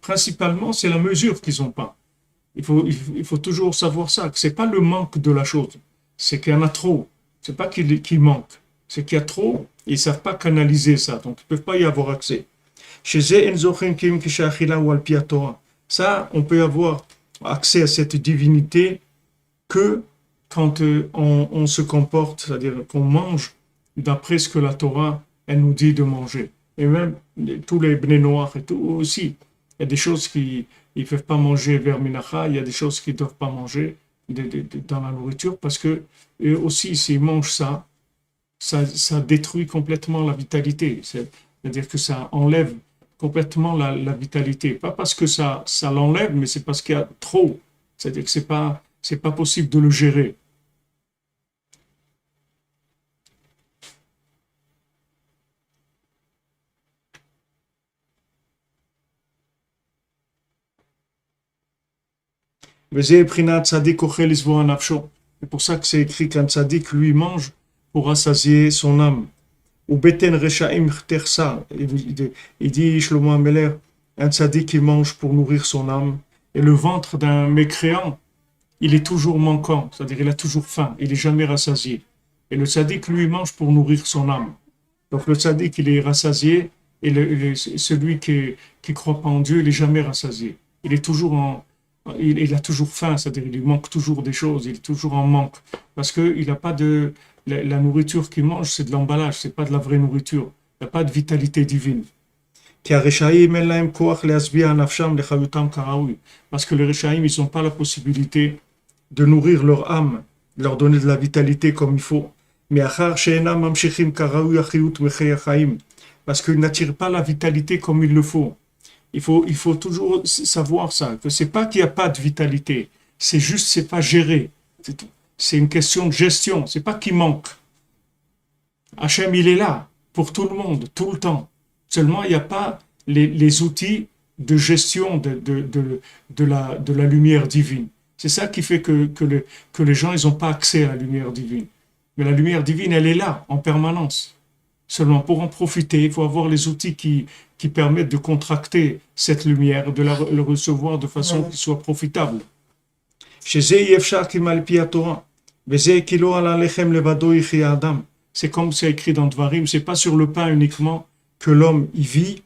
Principalement, c'est la mesure qu'ils n'ont pas. Il faut toujours savoir ça, que ce n'est pas le manque de la chose. C'est qu'il y en a trop. Ce n'est pas qu'il manque. C'est qu'il y a trop, et ils ne savent pas canaliser ça. Donc ils ne peuvent pas y avoir accès. Ça, on peut avoir accès à cette divinité que quand on se comporte, c'est-à-dire qu'on mange d'après ce que la Torah, elle nous dit de manger. Et même tous les bnei noirs et tout aussi. Il y a des choses qu'ils ne peuvent pas manger vers Minacha, il y a des choses qu'ils ne doivent pas manger dans la nourriture parce que eux aussi, s'ils mangent ça détruit complètement la vitalité. C'est-à-dire que ça enlève complètement la vitalité. Pas parce que ça l'enlève, mais c'est parce qu'il y a trop. C'est-à-dire que c'est pas possible de le gérer. C'est pour ça que c'est écrit qu'un tzaddik, lui, mange pour rassasier son âme. Ou beten reshaim tersa. Il dit, Shlomo Ameler, un tzaddik qui mange pour nourrir son âme. Et le ventre d'un mécréant, il est toujours manquant. C'est-à-dire, il a toujours faim. Il n'est jamais rassasié. Et le tzaddik, lui, mange pour nourrir son âme. Donc, le tzaddik, il est rassasié. Et celui qui ne croit pas en Dieu, il n'est jamais rassasié. Il est toujours il a toujours faim, c'est-à-dire il lui manque toujours des choses, il est toujours en manque. Parce qu'il n'a pas de... La nourriture qu'il mange, c'est de l'emballage, c'est pas de la vraie nourriture. Il n'y a pas de vitalité divine. Parce que les Réchaïm, ils n'ont pas la possibilité de nourrir leur âme, de leur donner de la vitalité comme il faut. Parce qu'ils n'attirent pas la vitalité comme il le faut. Il faut toujours savoir ça, que c'est pas qu'il n'y a pas de vitalité, c'est juste c'est pas géré. C'est une question de gestion, c'est pas qu'il manque. Hachem, il est là pour tout le monde, tout le temps. Seulement, il n'y a pas les outils de gestion de la lumière divine. C'est ça qui fait que les gens, ils n'ont pas accès à la lumière divine. Mais la lumière divine, elle est là, en permanence. Seulement, pour en profiter, il faut avoir les outils qui permettent de contracter cette lumière, de le recevoir de façon qui soit profitable. C'est comme c'est écrit dans Dvarim, c'est pas sur le pain uniquement que l'homme y vit,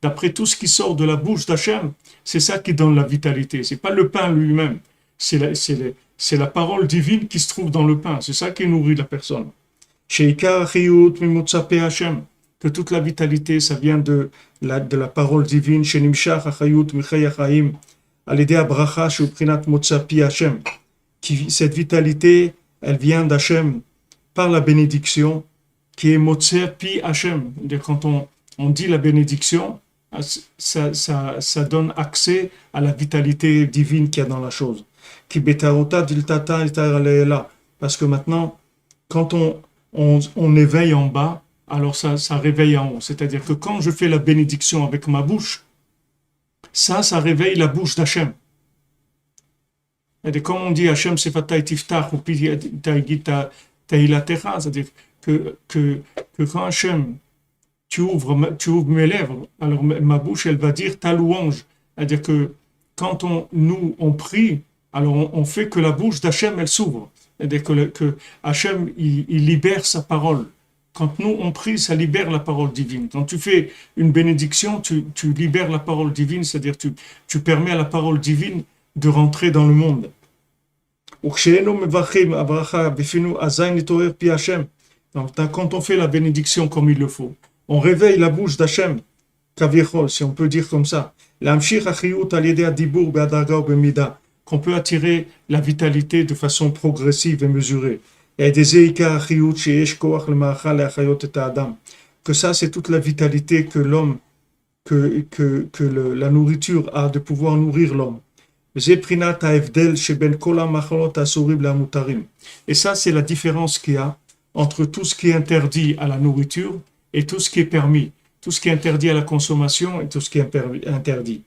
d'après tout ce qui sort de la bouche d'Hachem, c'est ça qui donne la vitalité. C'est pas le pain lui-même, c'est la parole divine qui se trouve dans le pain. C'est ça qui nourrit la personne. Que toute la vitalité, ça vient de la parole divine. Cette vitalité, elle vient d'Hachem par la bénédiction qui est Motseh Pi Hachem. Quand on dit la bénédiction, ça donne accès à la vitalité divine qu'il y a dans la chose. Parce que maintenant, quand on éveille en bas, alors ça réveille en haut. C'est-à-dire que quand je fais la bénédiction avec ma bouche, ça réveille la bouche d'Hachem. Et comme on dit Hachem Sefatay Tiftach ou Taïgita Taïlatecha, c'est-à-dire que quand Hachem tu ouvres mes lèvres, alors ma bouche, elle va dire ta louange. C'est-à-dire que quand on prie, alors on fait que la bouche d'Hachem, elle s'ouvre. C'est-à-dire que Hachem, il libère sa parole. Quand nous, on prie, ça libère la parole divine. Quand tu fais une bénédiction, tu libères la parole divine, c'est-à-dire tu permets à la parole divine de rentrer dans le monde. Donc, quand on fait la bénédiction comme il le faut, on réveille la bouche d'Hachem, kavichol, si on peut dire comme ça. Qu'on peut attirer la vitalité de façon progressive et mesurée. Que ça, c'est toute la vitalité que l'homme, la nourriture a de pouvoir nourrir l'homme. Et ça, c'est la différence qu'il y a entre tout ce qui est interdit à la nourriture et tout ce qui est permis. Tout ce qui est interdit à la consommation et tout ce qui est interdit.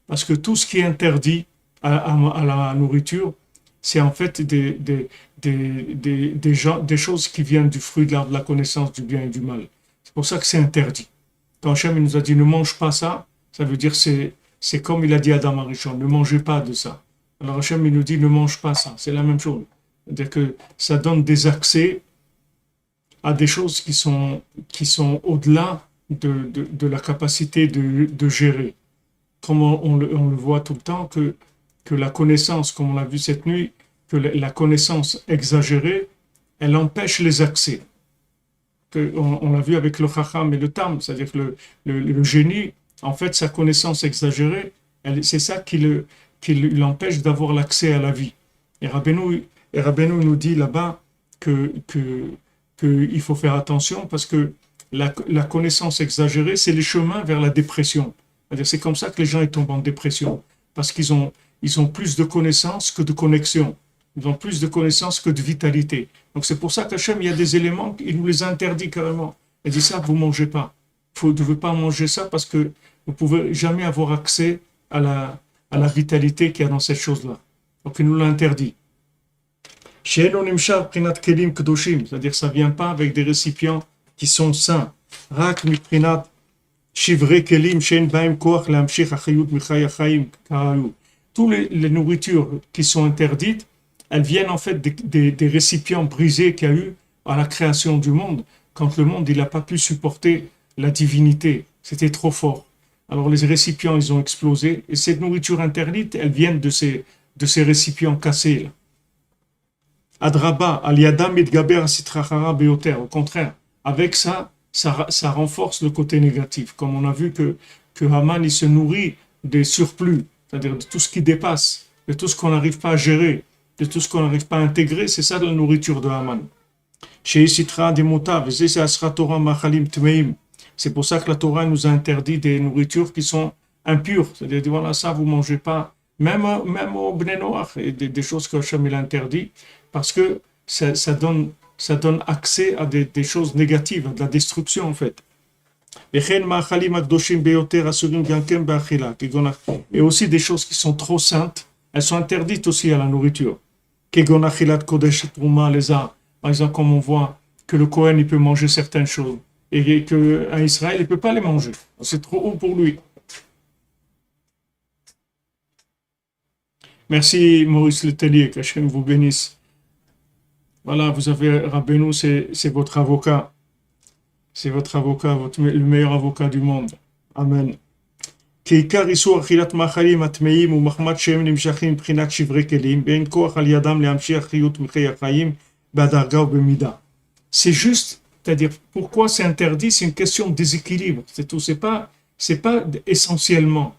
Parce que tout ce qui est interdit à la nourriture, c'est en fait des choses qui viennent du fruit de la connaissance du bien et du mal. C'est pour ça que c'est interdit. Quand Hachem nous a dit ne mange pas ça, ça veut dire c'est comme il a dit à Adam Arishon, ne mangez pas de ça. Alors Hachem il nous dit ne mange pas ça, c'est la même chose. C'est-à-dire que ça donne des accès à des choses qui sont au-delà de la capacité de gérer. Comme on le voit tout le temps, que la connaissance, comme on l'a vu cette nuit, que la connaissance exagérée, elle empêche les accès. On l'a vu avec le Chacham et le Tam, c'est-à-dire que le génie, en fait, sa connaissance exagérée, c'est ça qui l'empêche d'avoir l'accès à la vie. Et Rabbeinu nous dit là-bas qu'il faut faire attention parce que la connaissance exagérée, c'est les chemins vers la dépression. C'est-à-dire, c'est comme ça que les gens ils tombent en dépression, parce qu'ils ont plus de connaissances que de connexion. Ils ont plus de connaissances que de vitalité. Donc c'est pour ça qu'Hachem, il y a des éléments, il nous les interdit carrément. Il dit ça, vous ne mangez pas. Vous ne devez pas manger ça parce que vous ne pouvez jamais avoir accès à la vitalité qu'il y a dans cette chose-là. Donc il nous l'interdit. C'est-à-dire que ça ne vient pas avec des récipients qui sont sains. Toutes les nourritures qui sont interdites, elles viennent en fait des récipients brisés qu'il y a eu à la création du monde, quand le monde n'a pas pu supporter la divinité. C'était trop fort. Alors les récipients, ils ont explosé. Et cette nourriture interdite, elle vient de ces récipients cassés. Adraba, al-yadam mitgaber sitrachara beoter. Au contraire, avec ça renforce le côté négatif. Comme on a vu que Haman, il se nourrit des surplus, c'est-à-dire de tout ce qui dépasse, de tout ce qu'on n'arrive pas à gérer, de tout ce qu'on n'arrive pas à intégrer, c'est ça la nourriture de Haman. C'est pour ça que la Torah nous a interdit des nourritures qui sont impures. C'est-à-dire, voilà, ça, vous ne mangez pas, même au Bnei Noach, des choses que Hachem il a interdit, parce que ça donne accès à des choses négatives, à de la destruction en fait. Et aussi des choses qui sont trop saintes, elles sont interdites aussi à la nourriture. Par exemple, comme on voit que le Kohen il peut manger certaines choses et qu'un Israël il ne peut pas les manger. C'est trop haut pour lui. Merci Maurice Letellier, qu'Hachem vous bénisse. Voilà, vous avez Rabbeinu, c'est votre avocat. C'est votre avocat, le meilleur avocat du monde. Amen. כעיקר איסור אכילת מאכלים הטמאים ומחמת שהם נמשכים מבחינת שברי כלים ואין כוח על ידם להמשיך חיות מחיי החיים בהדרגה ובמידה. C'est juste, c'est-à-dire pourquoi c'est interdit, c'est une question de déséquilibre, c'est tout, c'est pas essentiellement.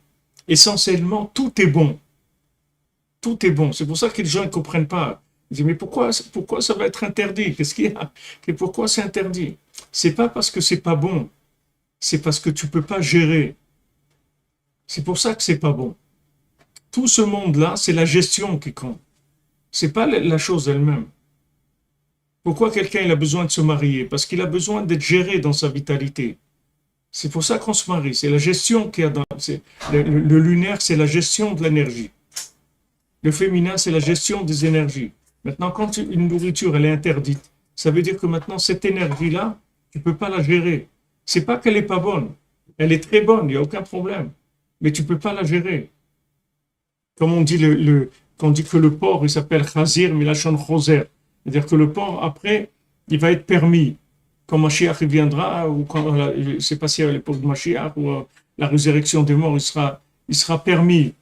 Essentiellement, tout est bon. Tout est bon. C'est pour ça que les gens ne comprennent pas. Ils disent mais pourquoi ça va être interdit? Qu'est-ce qu'il y a? Et pourquoi c'est interdit? C'est pas parce que c'est pas bon, c'est parce que tu peux pas gérer. C'est pour ça que c'est pas bon. Tout ce monde-là, c'est la gestion qui compte. C'est pas la chose elle-même. Pourquoi quelqu'un il a besoin de se marier? Parce qu'il a besoin d'être géré dans sa vitalité. C'est pour ça qu'on se marie. C'est la gestion qu'il y a dans... Le lunaire, c'est la gestion de l'énergie. Le féminin, c'est la gestion des énergies. Maintenant, quand une nourriture elle est interdite, Ça veut dire que maintenant, cette énergie-là, tu ne peux pas la gérer. C'est pas qu'elle n'est pas bonne. Elle est très bonne, il n'y a aucun problème. Mais tu ne peux pas la gérer. Comme on dit, quand on dit que le porc, il s'appelle Chazir Milachon Choser. C'est-à-dire que le porc, après, il va être permis. Quand Mashiach il viendra, ou quand, je ne sais pas si à l'époque de Mashiach, ou la résurrection des morts, il sera permis.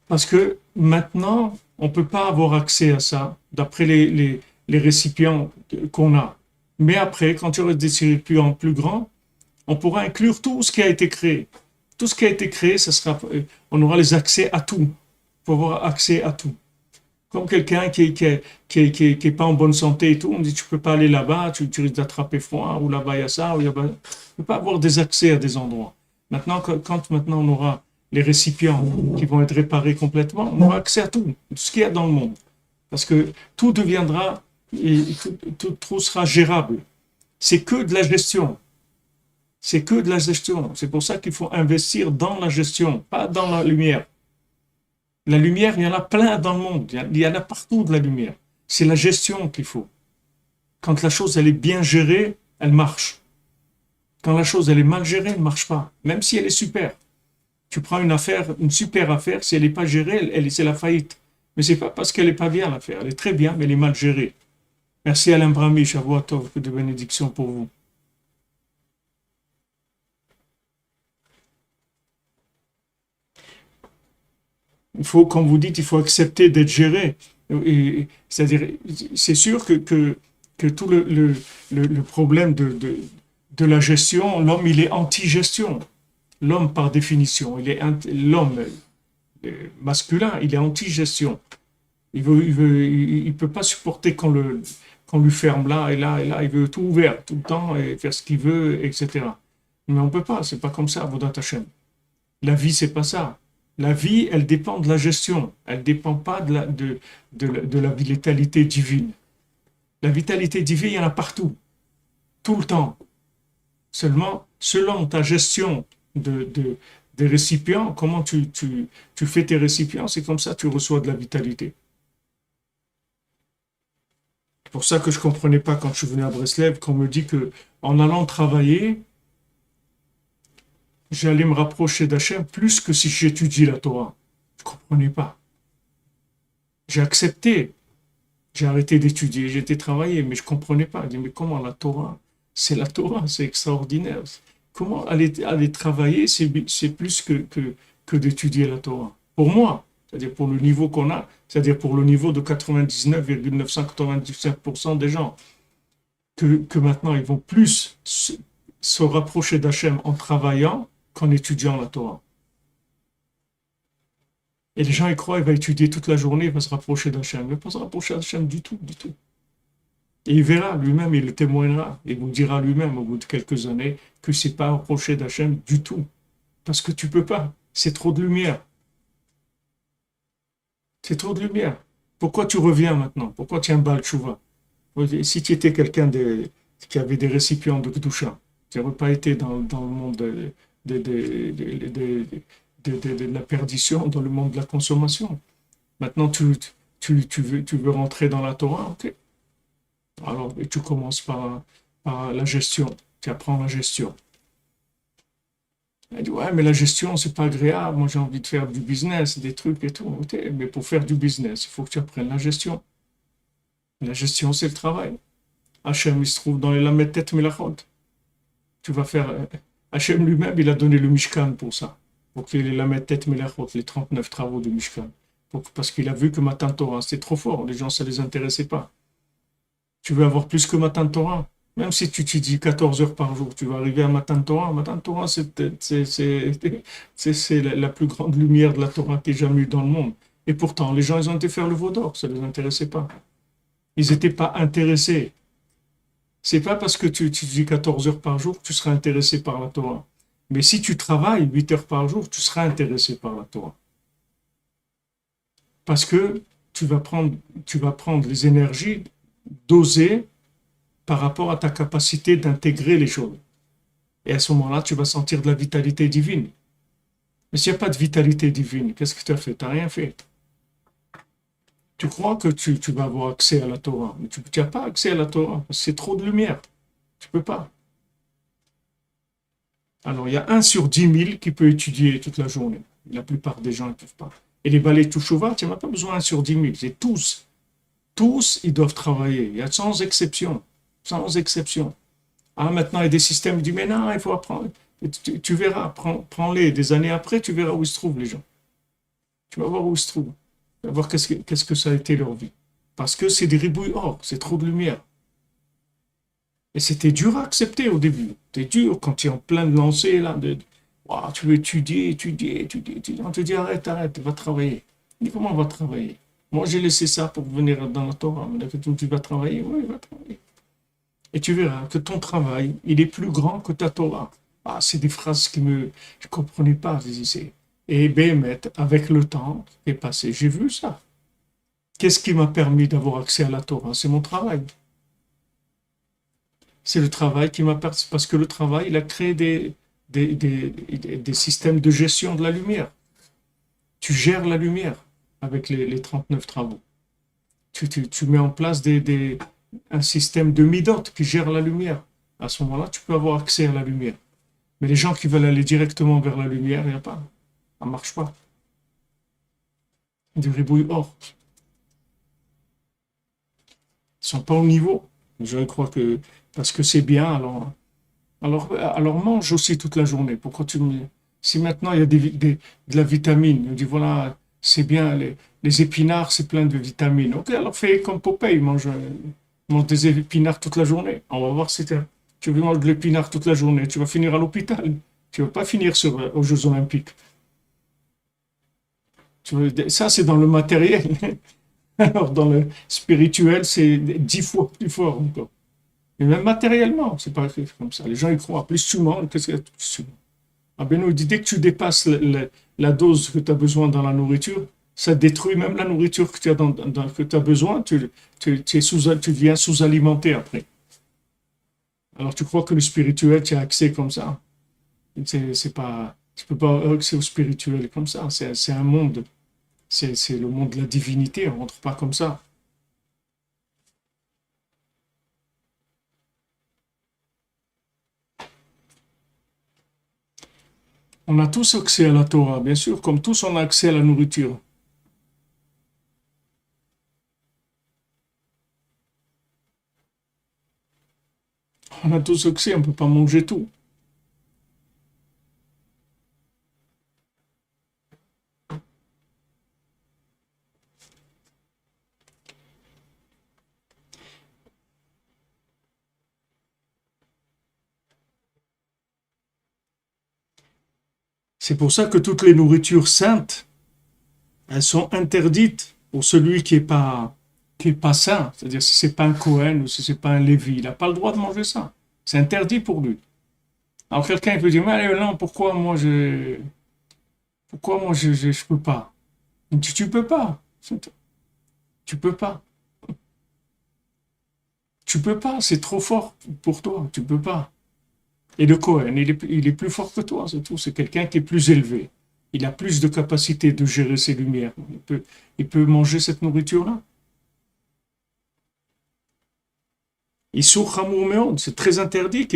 Parce que maintenant, on ne peut pas avoir accès à ça, d'après les récipients qu'on a. Mais après, quand il y aura des récipients plus grands, on pourra inclure tout ce qui a été créé. Tout ce qui a été créé, on aura les accès à tout. Il faut avoir accès à tout. Comme quelqu'un qui est pas en bonne santé et tout, on dit tu peux pas aller là-bas, tu risques d'attraper froid, ou là-bas il y a ça, ou là-bas. Tu peux pas avoir des accès à des endroits. Maintenant, quand maintenant on aura les récipients qui vont être réparés complètement, on aura accès à tout ce qu'il y a dans le monde. Parce que tout deviendra, et tout sera gérable. C'est que de la gestion. C'est que de la gestion. C'est pour ça qu'il faut investir dans la gestion, pas dans la lumière. La lumière, il y en a plein dans le monde. Il y en a partout de la lumière. C'est la gestion qu'il faut. Quand la chose elle est bien gérée, elle marche. Quand la chose elle est mal gérée, elle ne marche pas. Même si elle est super. Tu prends une affaire, une super affaire, si elle n'est pas gérée, c'est la faillite. Mais c'est pas parce qu'elle n'est pas bien l'affaire. Elle est très bien, mais elle est mal gérée. Merci Alain Brami, Shavuot Tov, que de bénédictions pour vous. Il faut, comme vous dites, il faut accepter d'être géré. C'est-à-dire, c'est sûr que tout le problème de la gestion, l'homme, il est anti-gestion. L'homme, par définition, l'homme masculin, il est anti-gestion. Il peut pas supporter qu'on lui ferme là et là et là. Il veut tout ouvert tout le temps et faire ce qu'il veut, etc. Mais on peut pas. C'est pas comme ça, Avodat Hashem. La vie, c'est pas ça. La vie, elle dépend de la gestion. Elle ne dépend pas de la vitalité divine. La vitalité divine, il y en a partout, tout le temps. Seulement, selon ta gestion des récipients, comment tu fais tes récipients, c'est comme ça que tu reçois de la vitalité. C'est pour ça que je ne comprenais pas quand je suis venu à Breslev, qu'on me dit qu'en allant travailler, j'allais me rapprocher d'Hachem plus que si j'étudie la Torah. Je ne comprenais pas. J'ai accepté. J'ai arrêté d'étudier, j'ai été travailler, mais je ne comprenais pas. Je dis, mais comment la Torah? C'est la Torah, c'est extraordinaire. Comment aller travailler, c'est plus que d'étudier la Torah. Pour moi, c'est-à-dire pour le niveau qu'on a, c'est-à-dire pour le niveau de 99,997% des gens, que maintenant ils vont plus se rapprocher d'Hachem en travaillant qu'en étudiant la Torah. Et les gens, ils croient qu'il va étudier toute la journée, il va se rapprocher d'Hachem. Il ne va pas se rapprocher d'Hachem du tout, du tout. Et il verra lui-même, il le témoignera, et vous dira lui-même au bout de quelques années que ce n'est pas rapprocher d'Hachem du tout. Parce que tu ne peux pas, c'est trop de lumière. C'est trop de lumière. Pourquoi tu reviens maintenant? Pourquoi tu es un Baal Tshuva? Si tu étais quelqu'un qui avait des récipients de Kedusha, tu n'aurais pas été dans le monde de la perdition, dans le monde de la consommation. Maintenant, tu veux rentrer dans la Torah, ok. Alors, et tu commences par la gestion. Tu apprends la gestion. Elle dit, ouais, mais la gestion, c'est pas agréable. Moi, j'ai envie de faire du business, des trucs et tout. Ok, mais pour faire du business, il faut que tu apprennes la gestion. La gestion, c'est le travail. Hachem, il se trouve dans les Lametet Melachot. Tu vas faire... Hachem lui-même, il a donné le Mishkan pour ça. Pour qu'il ait les Lametet Melachot, les 39 travaux du Mishkan. Parce qu'il a vu que Matan Torah, c'était trop fort. Les gens, ça ne les intéressait pas. Tu veux avoir plus que Matan Torah? Même si tu étudies 14 heures par jour, tu vas arriver à Matan Torah. Matan Torah, c'est la plus grande lumière de la Torah qui ait jamais eu dans le monde. Et pourtant, les gens, ils ont été faire le veau d'or, ça ne les intéressait pas. Ils n'étaient pas intéressés. C'est pas parce que tu étudies 14 heures par jour que tu seras intéressé par la Torah. Mais si tu travailles 8 heures par jour, tu seras intéressé par la Torah. Parce que tu vas prendre les énergies dosées par rapport à ta capacité d'intégrer les choses. Et à ce moment-là, tu vas sentir de la vitalité divine. Mais s'il n'y a pas de vitalité divine, qu'est-ce que tu as fait? Tu n'as rien fait. Tu crois que tu vas avoir accès à la Torah, mais tu n'as pas accès à la Torah, parce que c'est trop de lumière. Tu peux pas. Alors, il y a 1 sur 10 000 qui peut étudier toute la journée. La plupart des gens ne peuvent pas. Et les balais Touchouva, tu n'as pas besoin 1 sur 10 000. C'est tous. Tous, ils doivent travailler. Il y a sans exception. Sans exception. Ah, maintenant, il y a des systèmes qui disent, mais non, il faut apprendre. Tu verras, prends-les des années après, tu verras où ils se trouvent, les gens. Tu vas voir où ils se trouvent. Tu vas voir qu'est-ce que ça a été leur vie. Parce que c'est des ribouilles or, c'est trop de lumière. Et c'était dur à accepter au début. C'était dur quand tu es en plein de lancers, là, Ouah, tu veux étudier. On te dit arrête, va travailler. On dit comment on va travailler? Moi, j'ai laissé ça pour venir dans la Torah. On a fait, tu vas travailler? Oui, va travailler. Et tu verras que ton travail, il est plus grand que ta Torah. Ah, c'est des phrases je ne comprenais pas. Et Béhémet, avec le temps qui est passé, j'ai vu ça. Qu'est-ce qui m'a permis d'avoir accès à la Torah? C'est mon travail. C'est le travail qui m'a permis, parce que le travail, il a créé des systèmes de gestion de la lumière. Tu gères la lumière avec les 39 travaux. Tu mets en place un système de midot qui gère la lumière. À ce moment-là, tu peux avoir accès à la lumière. Mais les gens qui veulent aller directement vers la lumière, il n'y a pas. Ça ne marche pas. Du ribouille or. Ils ne sont pas au niveau. Je crois que parce que c'est bien, alors mange aussi toute la journée. Pourquoi si maintenant il y a de la vitamine, on dit voilà, c'est bien, les épinards, c'est plein de vitamines. Ok, alors fais comme Popeye, mange des épinards toute la journée. On va voir si tu veux manger de l'épinard toute la journée, tu vas finir à l'hôpital. Tu ne vas pas finir aux Jeux Olympiques. Ça, c'est dans le matériel. Alors, dans le spirituel, c'est 10 fois plus fort encore. Et même matériellement, c'est pas comme ça. Les gens y croient. Plus tu manges, qu'est-ce que tu manges? Ah ben nous, il dit, dès que tu dépasses la dose que tu as besoin dans la nourriture, ça détruit même la nourriture que tu as, que tu as besoin. Tu deviens sous-alimenté après. Alors, tu crois que le spirituel, tu as accès comme ça. C'est pas, tu peux pas avoir accès au spirituel comme ça. C'est un monde. C'est le monde de la divinité. On rentre pas comme ça. On a tous accès à la Torah, bien sûr, comme tous on a accès à la nourriture. On a tous accès, on ne peut pas manger tout. C'est pour ça que toutes les nourritures saintes, elles sont interdites pour celui qui est pas saint. C'est-à-dire si c'est pas un Cohen ou si c'est pas un Lévi, il n'a pas le droit de manger ça. C'est interdit pour lui. Alors quelqu'un peut dire, mais non, pourquoi moi je peux pas? Tu peux pas. Tu peux pas. Tu peux pas, c'est trop fort pour toi, tu peux pas. Et le Cohen, il est plus fort que toi, c'est tout. C'est quelqu'un qui est plus élevé. Il a plus de capacité de gérer ses lumières. Il peut manger cette nourriture-là. Issur Hamour Meod, c'est très interdit.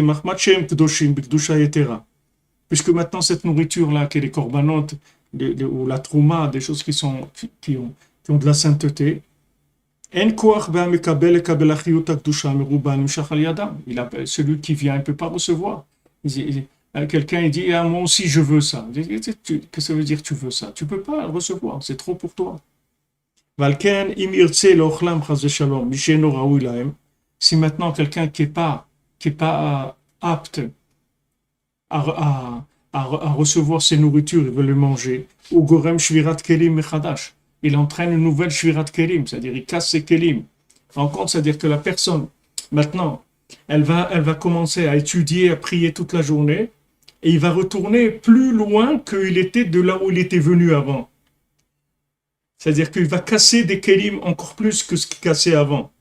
Puisque maintenant, cette nourriture-là, qui est les corbanotes, ou la trouma, des choses qui ont de la sainteté, celui qui vient, il ne peut pas recevoir. Quelqu'un il dit, ah, moi aussi je veux ça. Qu'est-ce que ça veut dire tu veux ça? Tu ne peux pas le recevoir, c'est trop pour toi. Si maintenant quelqu'un qui est pas apte à recevoir ces nourritures, il veut les manger, ou gorem shvirat kelim mechadash, il entraîne une nouvelle shvirat kelim, c'est-à-dire il casse ses kelim. En compte, c'est-à-dire que la personne, maintenant, elle va commencer à étudier, à prier toute la journée, et il va retourner plus loin qu'il était de là où il était venu avant. C'est-à-dire qu'il va casser des kelim encore plus que ce qu'il cassait avant.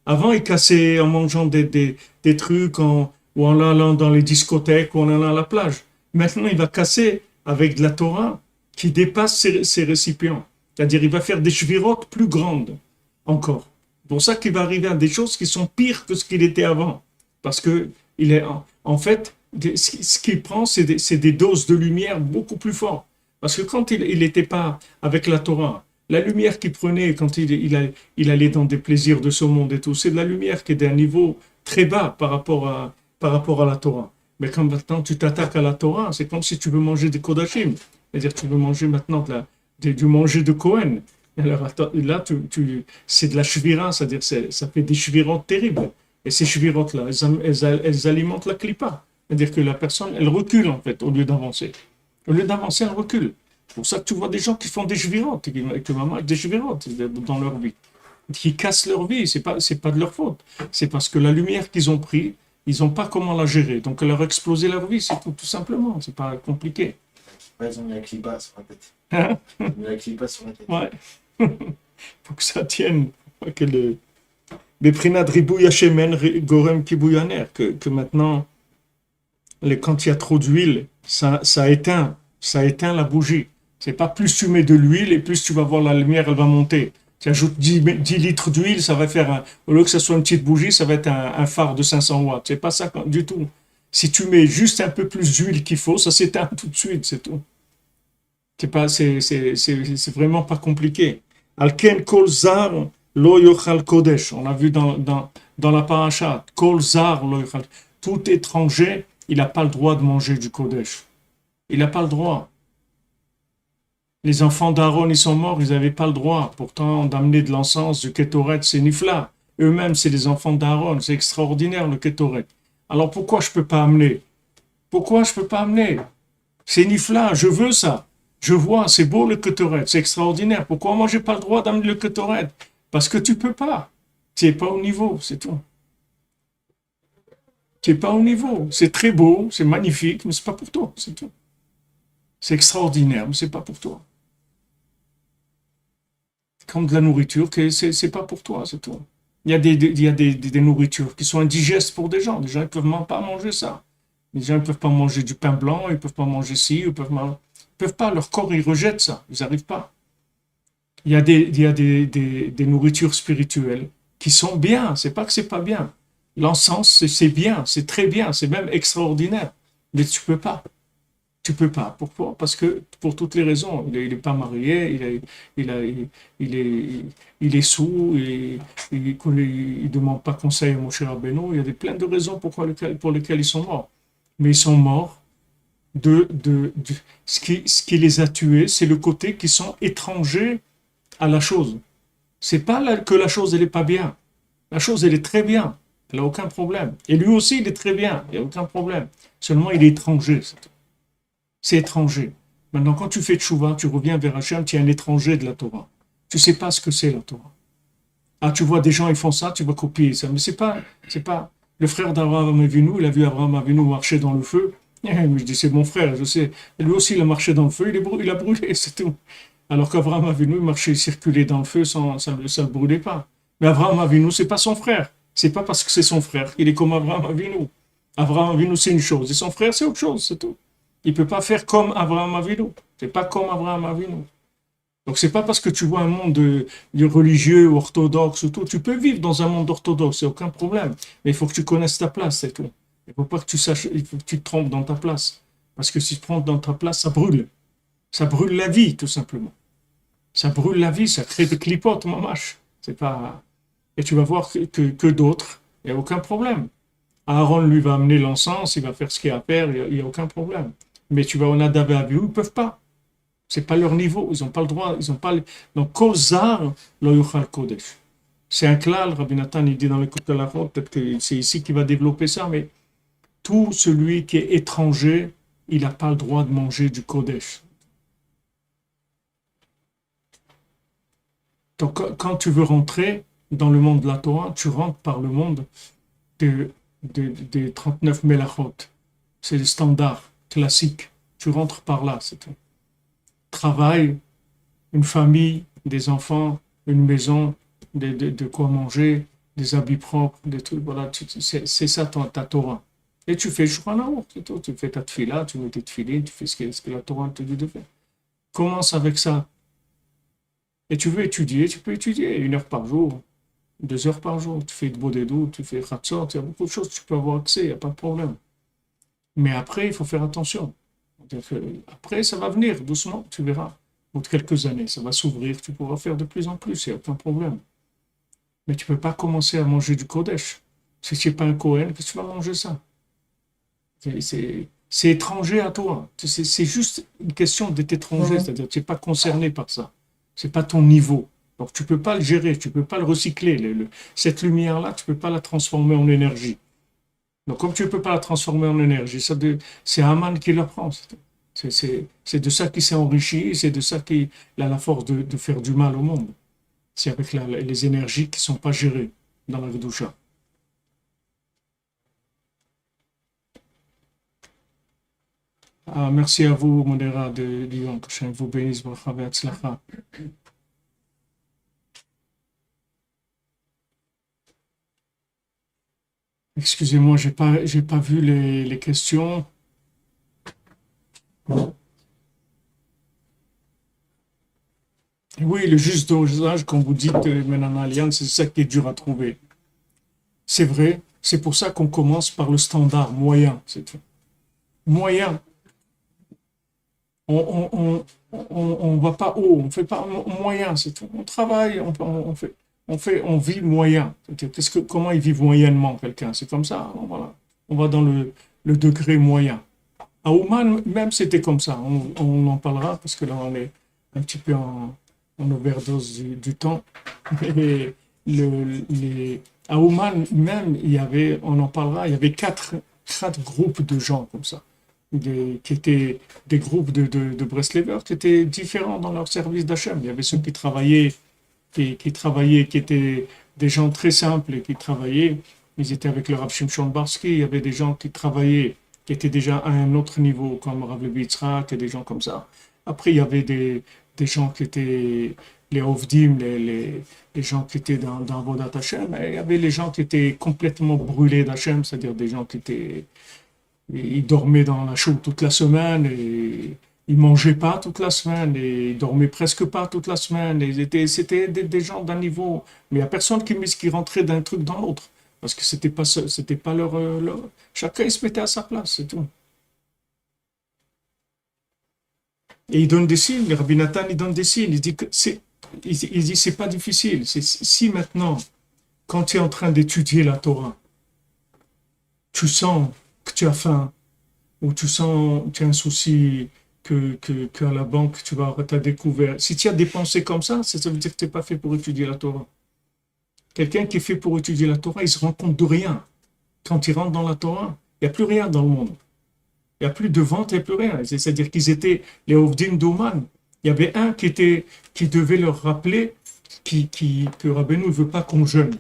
Avant, il cassait en mangeant des trucs, ou en allant dans les discothèques, ou en allant à la plage. Maintenant, il va casser avec de la Torah qui dépasse ses récipients. C'est-à-dire, il va faire des shvirotes plus grandes encore. C'est pour ça qu'il va arriver à des choses qui sont pires que ce qu'il était avant. Parce que, en fait, ce qu'il prend, c'est des doses de lumière beaucoup plus fortes. Parce que quand il n'était pas avec la Torah, la lumière qu'il prenait quand il allait dans des plaisirs de ce monde et tout, c'est de la lumière qui est d'un niveau très bas par rapport à la Torah. Mais quand maintenant tu t'attaques à la Torah, c'est comme si tu veux manger des kodashim. C'est-à-dire tu veux manger maintenant du manger de Cohen. Alors là, c'est de la shvira, c'est-à-dire ça fait des shvirotes terribles. Et ces shvirotes-là, elles alimentent la klipa. C'est-à-dire que la personne, elle recule en fait, au lieu d'avancer. Au lieu d'avancer, elle recule. C'est pour ça que tu vois des gens qui font des shvirotes, qui mangent des shvirotes dans leur vie, qui cassent leur vie. C'est pas de leur faute. C'est parce que la lumière qu'ils ont pris, ils n'ont pas comment la gérer. Donc, elle leur a explosé leur vie, c'est tout simplement. C'est pas compliqué. Ouais, ils ont mis un clipa sur la tête. Hein? Ils ont mis un clipa sur la tête. Ouais. Faut que ça tienne. Beprinat ribouya shemen gorem kibouyaner. Que maintenant, quand il y a trop d'huile, ça éteint la bougie. C'est pas plus tu mets de l'huile et plus tu vas voir la lumière, elle va monter. Tu ajoutes 10 litres d'huile, ça va faire, au lieu que ce soit une petite bougie, ça va être un phare de 500 watts. C'est pas ça du tout. Si tu mets juste un peu plus d'huile qu'il faut, ça s'éteint tout de suite, c'est tout. C'est vraiment pas compliqué. Alken kol zar lo yochal kodesh. On l'a vu dans la paracha. Kol zar lo yochal. Tout étranger, il n'a pas le droit de manger du kodesh. Il n'a pas le droit. Les enfants d'Aaron, ils sont morts, ils n'avaient pas le droit. Pourtant, d'amener de l'encens, du kétoret, c'est nifla. Eux-mêmes, c'est les enfants d'Aaron. C'est extraordinaire, le kétoret. Alors, pourquoi je ne peux pas amener? Pourquoi je ne peux pas amener? C'est nifla, je veux ça. Je vois, c'est beau le kétoret, c'est extraordinaire. Pourquoi moi, je n'ai pas le droit d'amener le kétoret? Parce que tu ne peux pas. Tu n'es pas au niveau, c'est tout. Tu n'es pas au niveau. C'est très beau, c'est magnifique, mais ce n'est pas pour toi, c'est tout. C'est extraordinaire, mais ce n'est pas pour toi. Comme de la nourriture, c'est pas pour toi, c'est tout. Il y a des nourritures qui sont indigestes pour des gens. Des gens ne peuvent même pas manger ça. Les gens ne peuvent pas manger du pain blanc, ils ne peuvent pas manger ci, ils peuvent pas. Leur corps, ils rejettent ça. Ils n'arrivent pas. Il y a des nourritures spirituelles qui sont bien. C'est pas que c'est pas bien. L'encens, c'est bien, c'est très bien, c'est même extraordinaire. Mais tu peux pas. Tu peux pas. Pourquoi? Parce que pour toutes les raisons. Il est pas marié, il est sourd, il demande pas conseil à Moshe Rabbeinu. Il y a plein de raisons pour lesquelles ils sont morts. Mais ils sont morts ce qui les a tués, c'est le côté qu'ils sont étrangers à la chose. C'est pas que la chose, elle est pas bien. La chose, elle est très bien. Elle n'a aucun problème. Et lui aussi, il est très bien. Il n'y a aucun problème. Seulement, il est étranger. C'est étranger. Maintenant, quand tu fais tchouva, tu reviens vers Hachem, tu es un étranger de la Torah. Tu ne sais pas ce que c'est la Torah. Ah, tu vois des gens, ils font ça, tu vas copier ça. Mais c'est pas. Le frère d'Abraham Avinu, il a vu Abraham Avinu marcher dans le feu. Je dis, c'est mon frère, je sais. Et lui aussi, il a marché dans le feu, il a brûlé, c'est tout. Alors qu'Abraham Avinu, il marchait, il circulait dans le feu, ça ne le brûlait pas. Mais Abraham Avinu, c'est pas son frère. C'est pas parce que c'est son frère qu'il est comme Abraham Avinu. Abraham Avinu, c'est une chose. Et son frère, c'est autre chose, c'est tout. Il ne peut pas faire comme Abraham Avinu. C'est pas comme Abraham Avinu. Donc, c'est pas parce que tu vois un monde de religieux, orthodoxe ou tout. Tu peux vivre dans un monde orthodoxe, c'est aucun problème. Mais il faut que tu connaisses ta place, c'est tout. Il ne faut pas que tu saches, il faut que tu te trompes dans ta place. Parce que si tu te trompes dans ta place, ça brûle. Ça brûle la vie, tout simplement. Ça brûle la vie, ça crée des clipotes, mamache. C'est pas... Et tu vas voir que d'autres, il n'y a aucun problème. Aaron, lui, va amener l'encens, il va faire ce qu'il y a à faire, il n'y a aucun problème. Mais tu vas au Nadav et Abihu, ils ne peuvent pas. C'est pas leur niveau, ils n'ont pas le droit, ils n'ont pas... Donc, Kol Zar, lo yuchal kodesh. C'est un klal, Rabbi Nathan, il dit dans le Côte de la Route, peut-être que c'est ici qu'il va développer ça, mais tout celui qui est étranger, il n'a pas le droit de manger du kodesh. Donc, quand tu veux rentrer dans le monde de la Torah, tu rentres par le monde des 39 melachot. C'est le standard classique. Tu rentres par là, c'est tout. Travail, une famille, des enfants, une maison, de quoi manger, des habits propres, des trucs, voilà, c'est ça ta Torah. Et tu fais Shulchan Aruch, c'est tout. Tu fais ta tefila, tu mets tes tefilines, tu fais ce que la Torah te dit de faire. Commence avec ça. Et tu veux étudier, tu peux étudier 1 heure par jour, 2 heures par jour. Tu fais de Bodedou, tu fais Khatsot, il y a beaucoup de choses, tu peux avoir accès, il n'y a pas de problème. Mais après, il faut faire attention. C'est-à-dire que après, ça va venir doucement, tu verras. Au bout de quelques années, ça va s'ouvrir, tu pourras faire de plus en plus, il n'y a aucun problème. Mais tu ne peux pas commencer à manger du Kodesh. Si tu n'es pas un Kohen, qu'est-ce que tu vas manger ça? C'est étranger à toi. C'est juste une question d'être étranger, c'est-à-dire que tu n'es pas concerné par ça. C'est pas ton niveau. Donc tu ne peux pas le gérer, tu ne peux pas le recycler. Cette lumière-là, tu ne peux pas la transformer en énergie. Donc comme tu ne peux pas la transformer en énergie, c'est Haman qui la prend. C'est de ça qu'il s'est enrichi, c'est de ça qu'il a la force de faire du mal au monde. C'est avec les énergies qui ne sont pas gérées dans la Kedusha. Ah, merci à vous, Modéra de Lyon, que je vous bénisse, bracha ve'atzlacha. Excusez-moi, j'ai pas vu les questions. Oui, le juste dosage, quand vous dites Menanalian, c'est ça qui est dur à trouver. C'est vrai, c'est pour ça qu'on commence par le standard moyen, c'est tout. Moyen, on va pas haut, on fait pas moyen, c'est tout. On travaille, on vit moyen. Comment ils vivent moyennement quelqu'un? C'est comme ça, alors voilà. On va dans le degré moyen. À Ouman, même c'était comme ça. On en parlera parce que là on est un petit peu en overdose du temps. Et à Ouman même, on en parlera, il y avait quatre groupes de gens comme ça, qui étaient des groupes de Breslevers qui étaient différents dans leur service d'Hachem. Il y avait ceux qui travaillaient, qui étaient des gens très simples et qui travaillaient. Ils étaient avec le Rav Shimshon Barsky. Il y avait des gens qui travaillaient, qui étaient déjà à un autre niveau, comme Rav Levi Yitzhak et des gens comme ça. Après, il y avait des gens qui étaient les Ovdim, les gens qui étaient dans Vodat Hashem, et il y avait les gens qui étaient complètement brûlés d'Hachem, c'est-à-dire des gens qui étaient, ils dormaient dans la chaux toute la semaine, et ils mangeaient pas toute la semaine, et ils dormaient presque pas toute la semaine, et c'était des gens d'un niveau, mais il n'y a personne qui rentrait d'un truc dans l'autre, parce que c'était pas chacun il se mettait à sa place, c'est tout. Et il donne des signes, le Rabbi Nathan, il donne des signes, il dit c'est pas difficile. Si maintenant, quand tu es en train d'étudier la Torah, tu sens que tu as faim, ou tu sens que tu as un souci, qu'à la banque, tu vas avoir ta découverte. Si tu as des pensées comme ça veut dire que tu n'es pas fait pour étudier la Torah. Quelqu'un qui est fait pour étudier la Torah, il se rend compte de rien. Quand il rentre dans la Torah, il n'y a plus rien dans le monde. Il n'y a plus de vente, il n'y a plus rien. C'est-à-dire qu'ils étaient les Ovdim d'Oman. Il y avait un qui devait leur rappeler que Rabbeinu ne veut pas qu'on jeûne.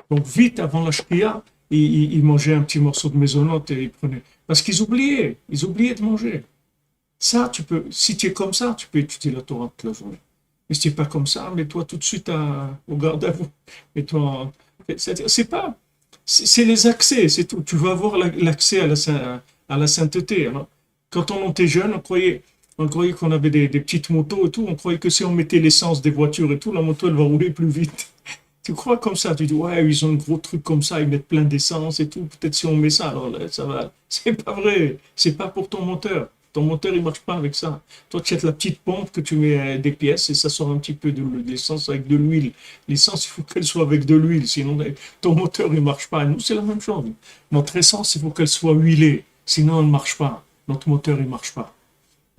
Donc vite avant la Shkia, ils mangeaient un petit morceau de maisonnote et ils prenaient. Parce qu'ils oubliaient de manger. Ça, si tu es comme ça, tu peux étudier la Torah toute la journée. Mais si tu n'es pas comme ça, mets-toi tout de suite au garde à vous. C'est les accès, c'est tout. Tu vas avoir l'accès à la sainteté. Alors, quand on était jeune, on croyait qu'on avait des petites motos et tout. On croyait que si on mettait l'essence des voitures et tout, la moto, elle va rouler plus vite. Tu crois comme ça, tu dis, ouais, ils ont un gros truc comme ça, ils mettent plein d'essence et tout. Peut-être si on met ça, alors là, ça va. C'est pas vrai. C'est pas pour ton moteur. Ton moteur, il marche pas avec ça. Toi, tu as la petite pompe que tu mets des pièces et ça sort un petit peu de l'essence avec de l'huile. L'essence, il faut qu'elle soit avec de l'huile, sinon ton moteur, il marche pas. Et nous, c'est la même chose. Notre essence, il faut qu'elle soit huilée, sinon elle ne marche pas. Notre moteur, il marche pas.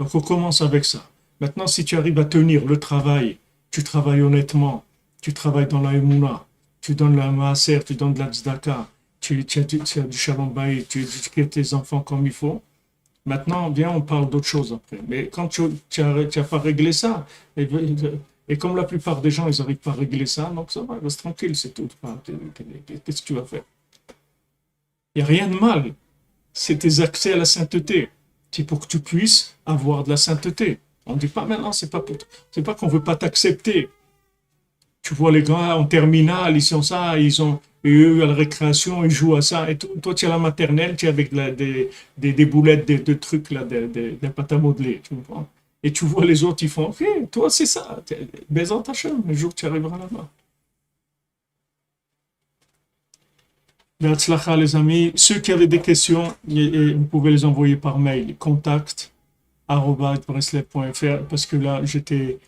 Donc, on commence avec ça. Maintenant, si tu arrives à tenir le travail, tu travailles honnêtement, tu travailles dans la Emouna, tu donnes la Maaser, tu donnes de la Tzedaka, tu as du Shalom Bayit, tu éduques tes enfants comme il faut. Maintenant, bien, on parle d'autre chose après. Mais quand tu n'as pas réglé ça, et comme la plupart des gens, ils n'arrivent pas à régler ça, donc ça va, reste tranquille, c'est tout. Qu'est-ce que tu vas faire? Il n'y a rien de mal. C'est tes accès à la sainteté. C'est pour que tu puisses avoir de la sainteté. On ne dit pas maintenant, c'est pas qu'on ne veut pas t'accepter. Tu vois les gars en terminale, ils sont ça, et eux à la récréation, ils jouent à ça. Et toi, tu es à la maternelle, tu es avec des boulettes, de trucs, là, des pâtes à modeler. Tu comprends? Et tu vois les autres, ils font, ok, toi c'est ça, Bezat Hashem, un jour tu arriveras là-bas. Be'atzlacha, les amis. Ceux qui avaient des questions, vous pouvez les envoyer par mail. contact@breslev.fr parce que là, j'étais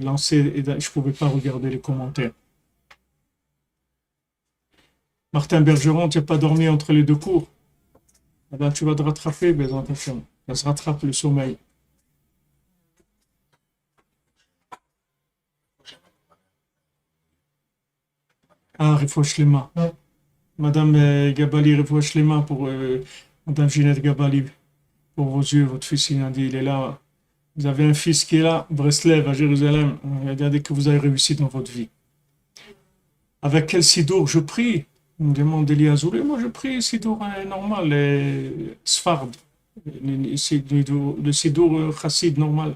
lancé et je pouvais pas regarder les commentaires. Martin Bergeron, tu n'as pas dormi entre les deux cours. Eh ben, tu vas te rattraper, Bezat Hashem. Ça se rattrape le sommeil. Ah, Refouach Lema. Madame Gabali, Refouach Lema pour Madame Ginette Gabali, pour vos yeux, votre fils, il a dit, il est là. Vous avez un fils qui est là, Breslev, à Jérusalem. Regardez que vous avez réussi dans votre vie. Avec quel sidour je prie? On me demande Eliazoulé. Moi, je prie sidour normal, Sfard. Le sidour chassid normal.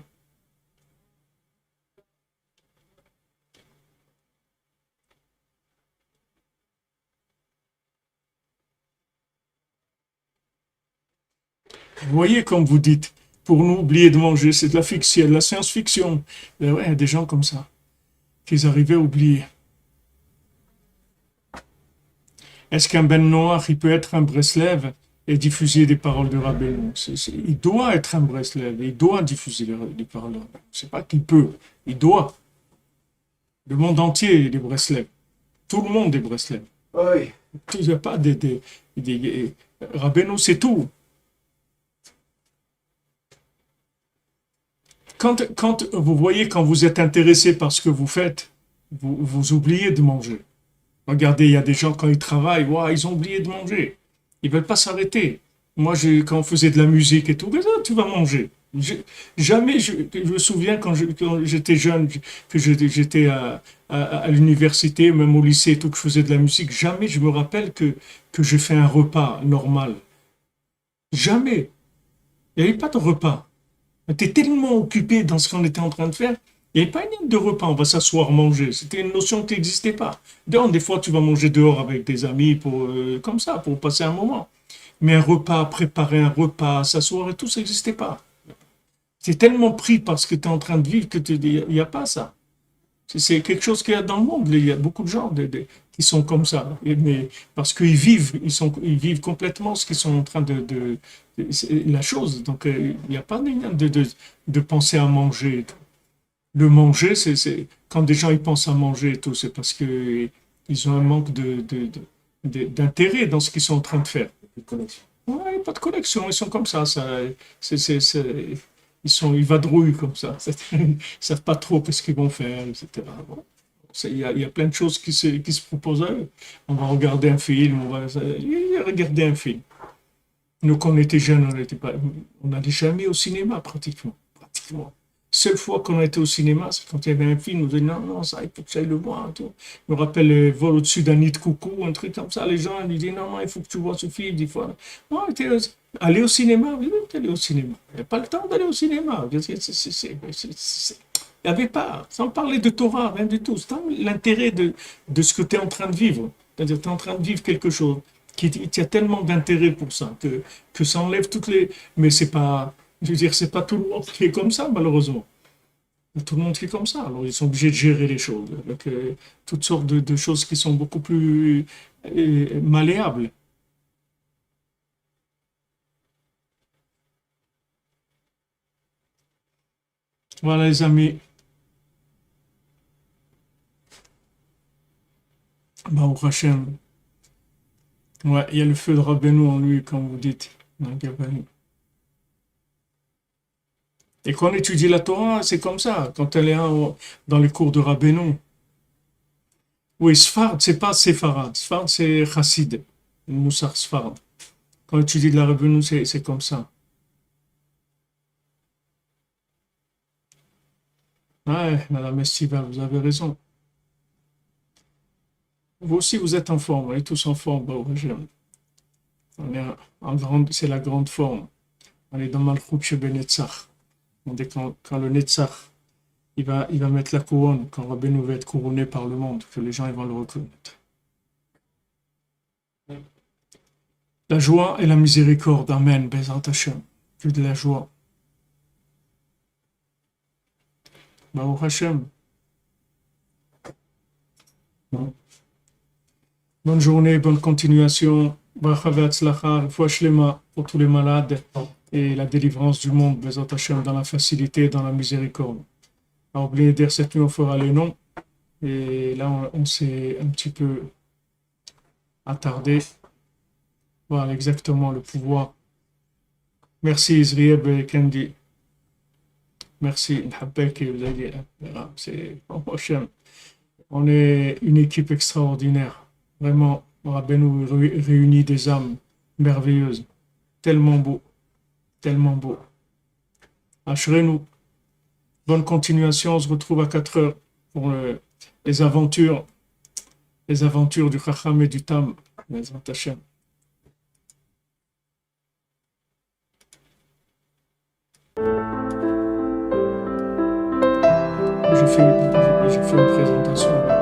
Vous voyez, comme vous dites, pour nous, oublier de manger, c'est de la fiction, de la science-fiction. Ben ouais, il y a des gens comme ça, qui arrivaient à oublier. Est-ce qu'un Ben Noach, il peut être un Breslev et diffuser des paroles de Rabbeinu? Il doit être un Breslev, il doit diffuser les paroles de Rabbeinu. C'est pas qu'il peut, il doit. Le monde entier est des Breslev. Tout le monde est Breslev. Oui. Il n'y a pas Rabbeinu, c'est tout. Quand vous voyez, quand vous êtes intéressé par ce que vous faites, vous oubliez de manger. Regardez, il y a des gens, quand ils travaillent, wow, ils ont oublié de manger. Ils ne veulent pas s'arrêter. Moi, quand on faisait de la musique et tout, tu vas manger. Jamais, je me souviens quand j'étais jeune, que j'étais à l'université, même au lycée et tout, que je faisais de la musique, jamais je me rappelle que j'ai fait un repas normal. Jamais. Il n'y avait pas de repas. On était tellement occupé dans ce qu'on était en train de faire. Il n'y avait pas une de repas, on va s'asseoir manger. C'était une notion qui n'existait pas. Donc, des fois, tu vas manger dehors avec des amis comme ça, pour passer un moment. Mais un repas, préparer un repas, s'asseoir et tout, ça n'existait pas. Tu es tellement pris par ce que tu es en train de vivre qu'il n'y a pas ça. C'est quelque chose qu'il y a dans le monde. Il y a beaucoup de gens qui sont comme ça. Mais parce qu'ils vivent, ils vivent complètement ce qu'ils sont en train la chose. Donc, il n'y a pas de penser à manger et tout. Le manger, quand des gens ils pensent à manger et tout, c'est parce que ils ont un manque d'intérêt dans ce qu'ils sont en train de faire. De connexion. Ouais, pas de connexion, ils sont comme ça. Ils vadrouillent comme ça. Ils savent pas trop qu'est-ce qu'ils vont faire, etc. Bon. Il y a plein de choses qui se proposent à eux. On va regarder un film, on va regarder un film. Nous, quand on était jeunes, on n'allait jamais au cinéma, pratiquement. Seule fois qu'on a été au cinéma, c'est quand il y avait un film, on disait non, non, ça, il faut que tu ailles le voir. Tout. Je me rappelle Vol au-dessus d'un nid de coucou, un truc comme ça. Les gens ils disaient non, non, il faut que tu vois ce film. Des fois, non, aller au cinéma, oui, aller au cinéma. Il n'y a pas le temps d'aller au cinéma. Il n'y avait pas, sans parler de Torah, rien du tout. C'est l'intérêt de ce que tu es en train de vivre. C'est-à-dire, tu es en train de vivre quelque chose qui a tellement d'intérêt pour ça que ça enlève toutes les. Mais c'est pas. Je veux dire, c'est pas tout le monde qui est comme ça, malheureusement. Tout le monde qui est comme ça. Alors, ils sont obligés de gérer les choses avec toutes sortes de choses qui sont beaucoup plus malléables. Voilà, les amis. Baruch Hashem. Ouais, il y a le feu de Rabbeinu en lui, comme vous dites, dans le Gabani. Et quand on étudie la Torah, c'est comme ça. Quand elle est dans les cours de Rabbeinu. Oui, Sfard, c'est pas Séfarad. Sfard, c'est Chassid. Moussar Sfard. Quand on étudie de la Rabbeinu, c'est comme ça. Ouais, Madame Estiva, vous avez raison. Vous aussi, vous êtes en forme. On est tous en forme, Baruch Hashem. On est c'est la grande forme. On est dans Malchut Shebenetzach. On dit quand le Netzach, il va mettre la couronne, quand Rabbeinu va être couronné par le monde, que les gens ils vont le reconnaître. La joie et la miséricorde. Amen. Bezrat Hashem. Que de la joie. Baruch Hashem. Bonne journée, bonne continuation. Bracha ve'atzlacha, refoua shlema pour tous les malades et la délivrance du monde, Bezat Hashem, dans la facilité, dans la miséricorde. On a oublié de dire cette nuit, on fera les noms. Et là, on s'est un petit peu attardé. Voilà exactement le pouvoir. Merci Israël et Kendi. Merci Nhabek et vous avez dit, c'est Hashem. On est une équipe extraordinaire. Vraiment, Rabbeinu réunit des âmes merveilleuses. Tellement beau. Tellement beau. Ashrenu. Bonne continuation. On se retrouve à 4 heures pour les aventures du Chacham et du Tam. Bezrat Hashem. J'ai fait une présentation.